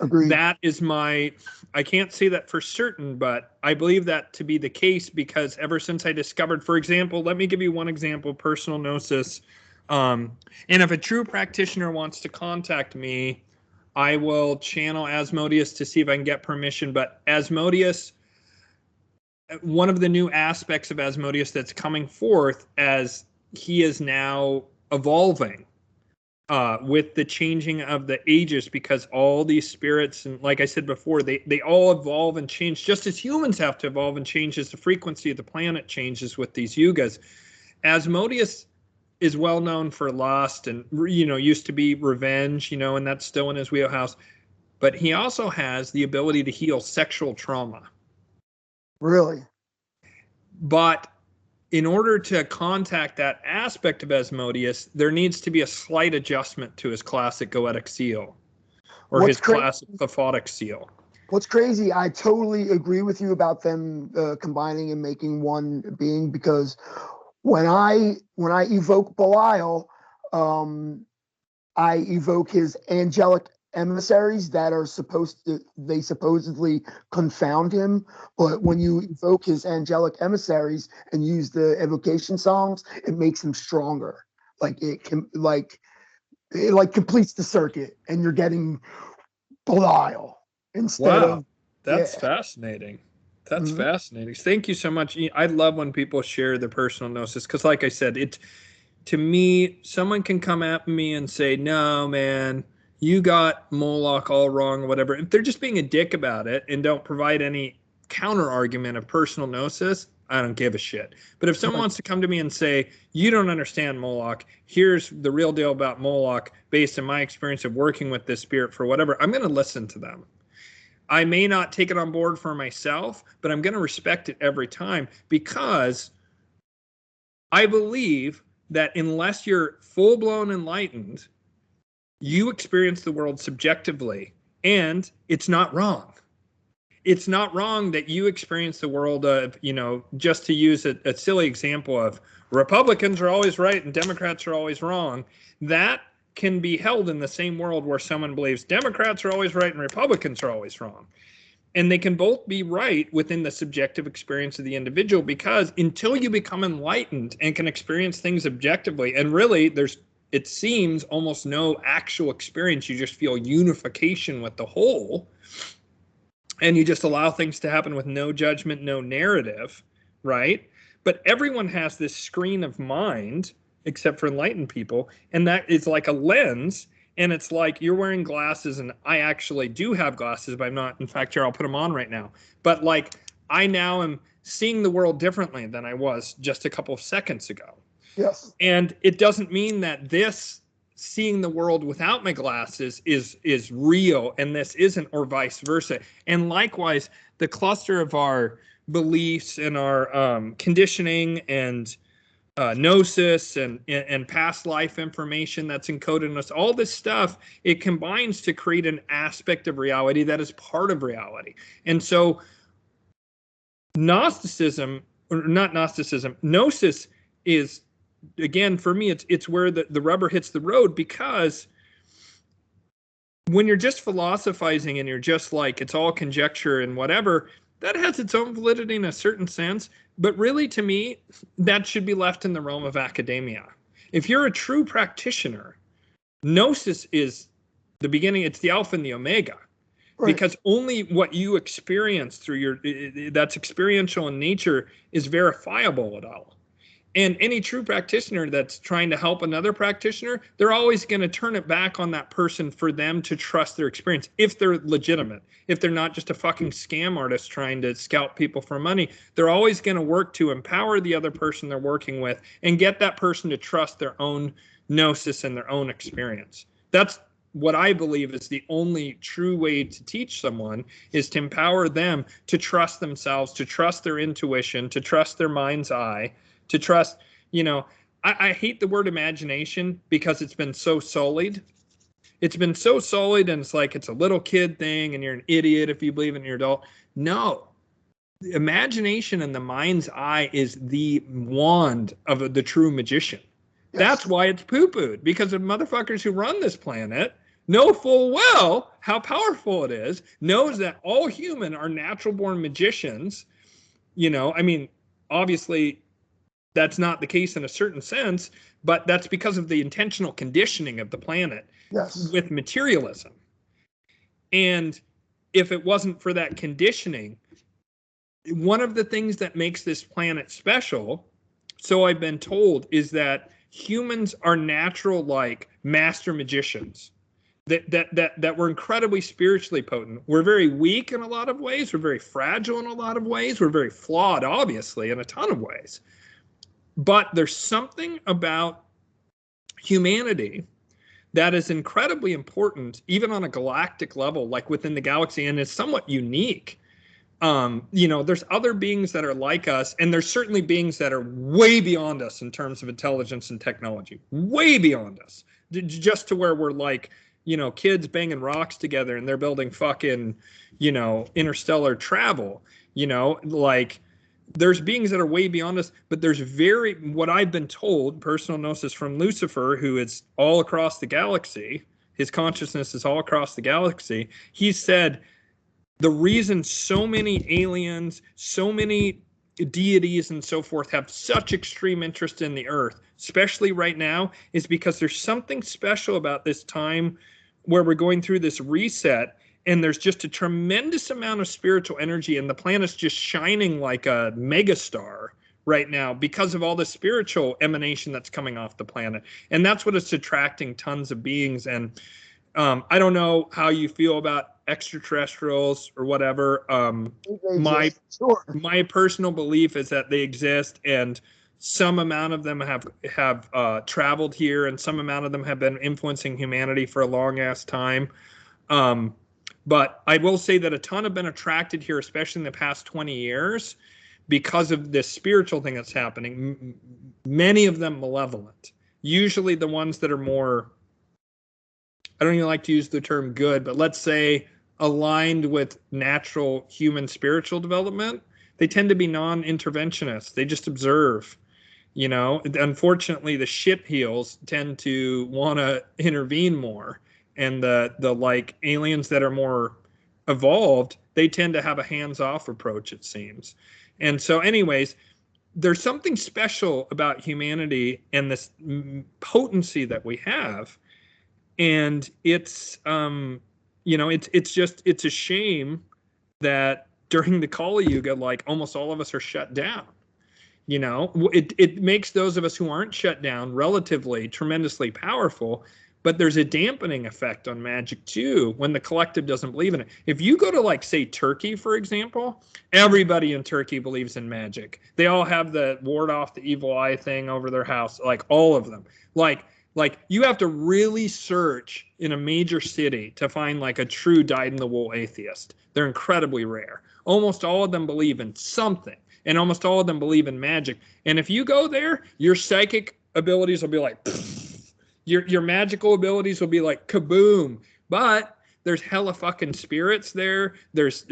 Agreed. That is my, I can't say that for certain, but I believe that to be the case because ever since I discovered, for example, let me give you one example, personal gnosis. And if a true practitioner wants to contact me, I will channel Asmodeus to see if I can get permission. But Asmodeus, one of the new aspects of Asmodeus that's coming forth as he is now evolving with the changing of the ages, because all these spirits, and like I said before, they all evolve and change just as humans have to evolve and change as the frequency of the planet changes with these yugas. Asmodeus is well known for lust and, used to be revenge, and that's still in his wheelhouse. But he also has the ability to heal sexual trauma. Really? But in order to contact that aspect of Asmodeus, there needs to be a slight adjustment to his classic goetic seal or What's his crazy? classic aphotic seal. What's crazy? I totally agree with you about them combining and making one being, because when I evoke Belial, um, I evoke his angelic emissaries that are they supposedly confound him. But when you evoke his angelic emissaries and use the evocation songs, it makes him stronger. Like it like completes the circuit, and you're getting Belial instead Wow, of, that's yeah. fascinating. That's Mhm. fascinating. Thank you so much. I love when people share their personal gnosis because, like I said, to me, someone can come at me and say, "No, man, you got Moloch all wrong," or whatever. If they're just being a dick about it and don't provide any counter argument of personal gnosis, I don't give a shit. But if someone Right. wants to come to me and say, "You don't understand Moloch. Here's the real deal about Moloch based on my experience of working with this spirit for whatever," I'm going to listen to them. I may not take it on board for myself, but I'm going to respect it every time because I believe that unless you're full blown enlightened, you experience the world subjectively, and it's not wrong. It's not wrong that you experience the world of, just to use a silly example of Republicans are always right and Democrats are always wrong. That can be held in the same world where someone believes Democrats are always right and Republicans are always wrong. And they can both be right within the subjective experience of the individual, because until you become enlightened and can experience things objectively, and really it seems almost no actual experience, you just feel unification with the whole, and you just allow things to happen with no judgment, no narrative, right? But everyone has this screen of mind except for enlightened people, and that is like a lens. And it's like you're wearing glasses, and I actually do have glasses, but I'm not. In fact, here, I'll put them on right now. But like, I now am seeing the world differently than I was just a couple of seconds ago. Yes. And it doesn't mean that this seeing the world without my glasses is real and this isn't, or vice versa. And likewise, the cluster of our beliefs and our conditioning and gnosis and past life information that's encoded in us, all this stuff, it combines to create an aspect of reality that is part of reality. And so Gnosticism, or not Gnosticism, gnosis is, again, for me, it's where the rubber hits the road, because when you're just philosophizing and you're just like, it's all conjecture and whatever, that has its own validity in a certain sense. But really, to me, that should be left in the realm of academia. If you're a true practitioner, gnosis is the beginning, it's the alpha and the omega. Right. Because only what you experience through that's experiential in nature is verifiable at all. And any true practitioner that's trying to help another practitioner, they're always going to turn it back on that person for them to trust their experience if they're legitimate. If they're not just a fucking scam artist trying to scalp people for money, they're always going to work to empower the other person they're working with and get that person to trust their own gnosis and their own experience. That's what I believe is the only true way to teach someone, is to empower them to trust themselves, to trust their intuition, to trust their mind's eye, to trust, I hate the word imagination because it's been so sullied. It's been so sullied, and it's like it's a little kid thing and you're an idiot if you believe in your adult. No. The imagination in the mind's eye is the wand of the true magician. Yes. That's why it's poo-pooed, because the motherfuckers who run this planet know full well how powerful it is, knows that all human are natural born magicians. Obviously that's not the case in a certain sense, but that's because of the intentional conditioning of the planet. Yes. With materialism. And if it wasn't for that conditioning, one of the things that makes this planet special, so I've been told, is that humans are natural, like master magicians. That we're incredibly spiritually potent. We're very weak in a lot of ways. We're very fragile in a lot of ways. We're very flawed, obviously, in a ton of ways. But there's something about humanity that is incredibly important, even on a galactic level, like within the galaxy, and is somewhat unique. There's other beings that are like us, and there's certainly beings that are way beyond us in terms of intelligence and technology, way beyond us, just to where we're like, kids banging rocks together and they're building fucking, interstellar travel, like there's beings that are way beyond us, but there's what I've been told, personal gnosis from Lucifer, who is all across the galaxy, his consciousness is all across the galaxy. He said the reason so many aliens, so many deities and so forth have such extreme interest in the earth, especially right now, is because there's something special about this time where we're going through this reset, and there's just a tremendous amount of spiritual energy, and the planet's just shining like a megastar right now because of all the spiritual emanation that's coming off the planet. And that's what is attracting tons of beings. And I don't know how you feel about extraterrestrials or whatever. My personal belief is that they exist, and some amount of them have traveled here, and some amount of them have been influencing humanity for a long ass time. But I will say that a ton have been attracted here, especially in the past 20 years, because of this spiritual thing that's happening. Many of them malevolent. Usually the ones that are more, I don't even like to use the term good, but let's say aligned with natural human spiritual development, they tend to be non-interventionists. They just observe. Unfortunately, the shit heels tend to want to intervene more. And the like aliens that are more evolved, they tend to have a hands-off approach, it seems. And so anyways, there's something special about humanity and this potency that we have. And it's, it's a shame that during the Kali Yuga, like almost all of us are shut down. It makes those of us who aren't shut down relatively tremendously powerful. But there's a dampening effect on magic too when the collective doesn't believe in it. If you go to, like, say, Turkey, for example, everybody in Turkey believes in magic. They all have the ward off the evil eye thing over their house, like all of them. Like you have to really search in a major city to find like a true dyed-in-the-wool atheist. They're incredibly rare. Almost all of them believe in something, and almost all of them believe in magic. And if you go there, your psychic abilities will be like, your magical abilities will be like kaboom. But there's hella fucking spirits there. There's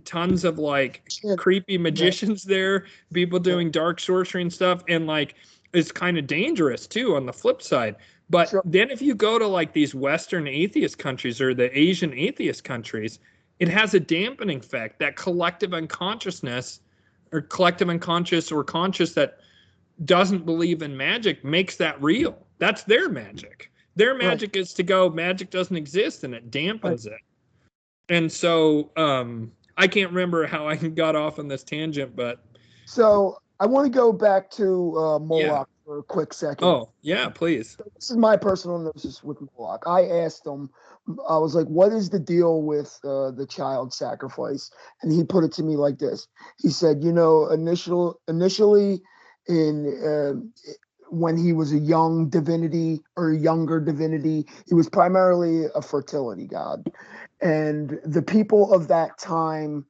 tons of like creepy magicians there, people doing dark sorcery and stuff, and like it's kind of dangerous too on the flip side. But then if you go to like these Western atheist countries or the Asian atheist countries, it has a dampening effect. That collective unconsciousness, or collective unconscious or conscious that doesn't believe in magic, makes that real. That's their magic. Their magic is to go, magic doesn't exist, and it dampens it. And so I can't remember how I got off on this tangent, but so I want to go back to Yeah. Moloch for a quick second. Oh, yeah, please. This is my personal gnosis with Moloch. I asked him, I was like, what is the deal with the child sacrifice? And he put it to me like this. He said, initially in when he was a young divinity or a younger divinity, he was primarily a fertility god. And the people of that time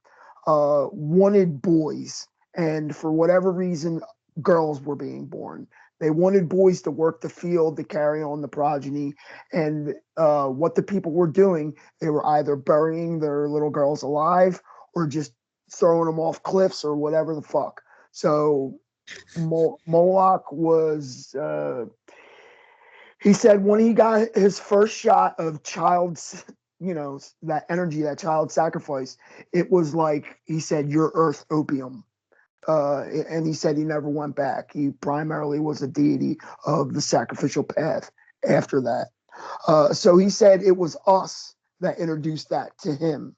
wanted boys. And for whatever reason, girls were being born. They wanted boys to work the field to carry on the progeny. And what the people were doing, they were either burying their little girls alive or just throwing them off cliffs or whatever the fuck. So Moloch was, he said when he got his first shot of child's, that energy, that child sacrifice, it was like, he said, your earth opium. And he said he never went back. He primarily was a deity of the sacrificial path after that. So he said it was us that introduced that to him,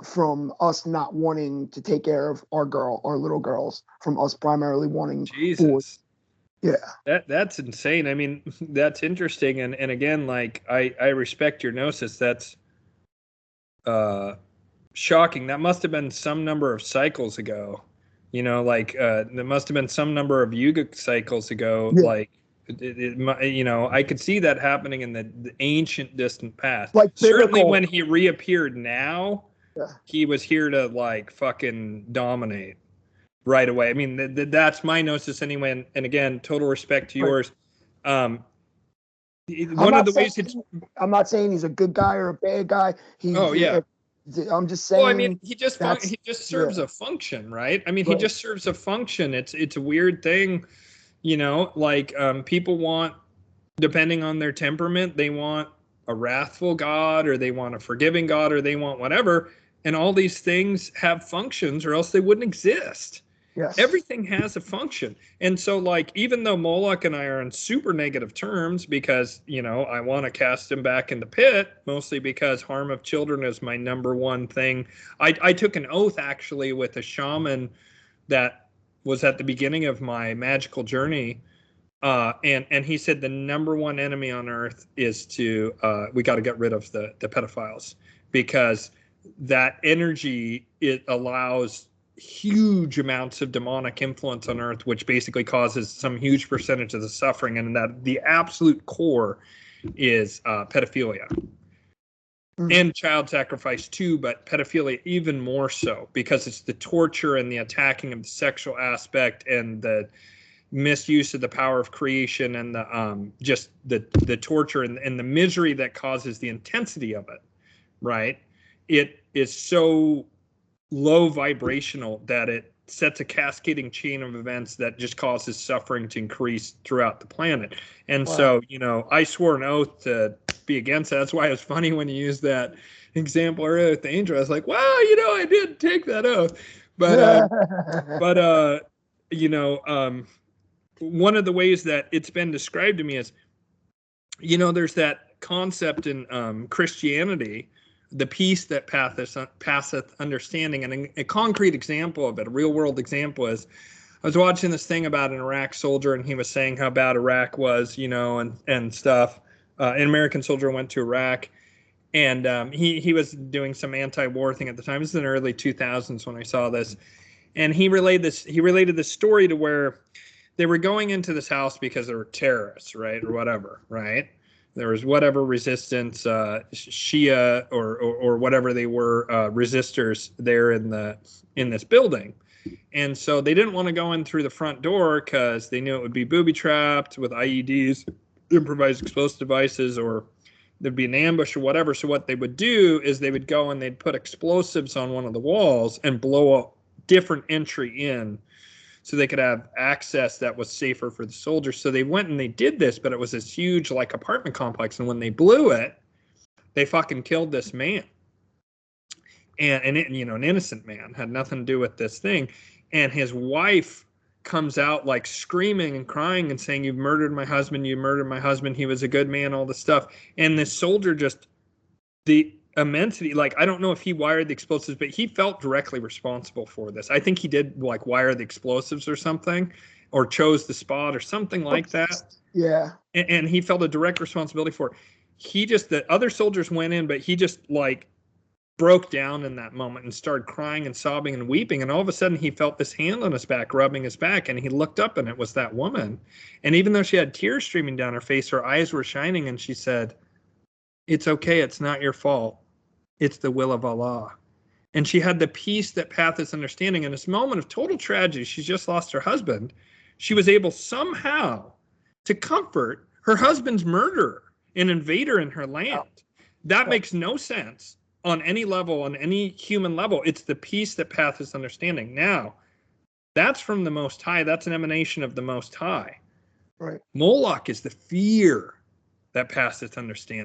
from us not wanting to take care of our little girls, from us primarily wanting boys. Jesus. Yeah. That's insane. I mean, that's interesting. And again, like I respect your gnosis. That's shocking. That must have been some number of cycles ago. There must have been some number of yuga cycles ago. Yeah. Like, I could see that happening in the ancient distant past. Like certainly biblical. when he reappeared now, Yeah. he was here to like fucking dominate right away. I mean, that's my gnosis anyway. And again, total respect to yours. One of the ways I'm not saying he's a good guy or a bad guy. I'm just saying. Well, I mean, he just serves a function, right? I mean, he just serves a function. It's a weird thing, people want, depending on their temperament, they want a wrathful God, or they want a forgiving God, or they want whatever. And all these things have functions, or else they wouldn't exist. Yes. Everything has a function. And so, like, even though Moloch and I are on super negative terms because, I want to cast him back in the pit, mostly because harm of children is my number one thing. I took an oath, actually, with a shaman that was at the beginning of my magical journey. And he said the number one enemy on earth is we got to get rid of the pedophiles, because that energy, it allows huge amounts of demonic influence on earth, which basically causes some huge percentage of the suffering, and that the absolute core is pedophilia and child sacrifice too, but pedophilia even more so, because it's the torture and the attacking of the sexual aspect and the misuse of the power of creation, and the just the torture and the misery that causes the intensity of it, right? It is so low vibrational that it sets a cascading chain of events that just causes suffering to increase throughout the planet. And so, I swore an oath to be against that. That's why it was funny when you used that example earlier with the angel. I was like, wow, I did take that oath. But one of the ways that it's been described to me is, there's that concept in Christianity, the peace that passeth understanding. And a concrete example of it, a real world example, is I was watching this thing about an Iraq soldier, and he was saying how bad Iraq was, and stuff. An American soldier went to Iraq, and he was doing some anti-war thing at the time. This is in the early 2000s when I saw this. And he related this story to where they were going into this house because there were terrorists, right? Or whatever, right? There was whatever resistance, Shia or whatever they were, resistors there in this building. And so they didn't want to go in through the front door because they knew it would be booby trapped with IEDs, improvised explosive devices, or there'd be an ambush or whatever. So what they would do is they would go and they'd put explosives on one of the walls and blow a different entry in, so they could have access that was safer for the soldiers. So they went and they did this, but it was this huge like apartment complex. And when they blew it, they fucking killed this man. And it, an innocent man, had nothing to do with this thing. And his wife comes out like screaming and crying and saying, "You've murdered my husband. You murdered my husband. He was a good man," all this stuff. And this soldier immensity. Like, I don't know if he wired the explosives, but he felt directly responsible for this. I think he did like wire the explosives or something, or chose the spot or something like that. Yeah. And he felt a direct responsibility for it. The other soldiers went in, but he just like broke down in that moment and started crying and sobbing and weeping. And all of a sudden he felt this hand on his back, rubbing his back. And he looked up and it was that woman. And even though she had tears streaming down her face, her eyes were shining. And she said, "It's okay. It's not your fault. It's the will of Allah." And she had the peace that passeth understanding. In this moment of total tragedy, she's just lost her husband. She was able somehow to comfort her husband's murderer, an invader in her land. That makes no sense on any level, on any human level. It's the peace that passeth understanding. Now, that's from the Most High. That's an emanation of the Most High. Right. Moloch is the fear that passeth understanding.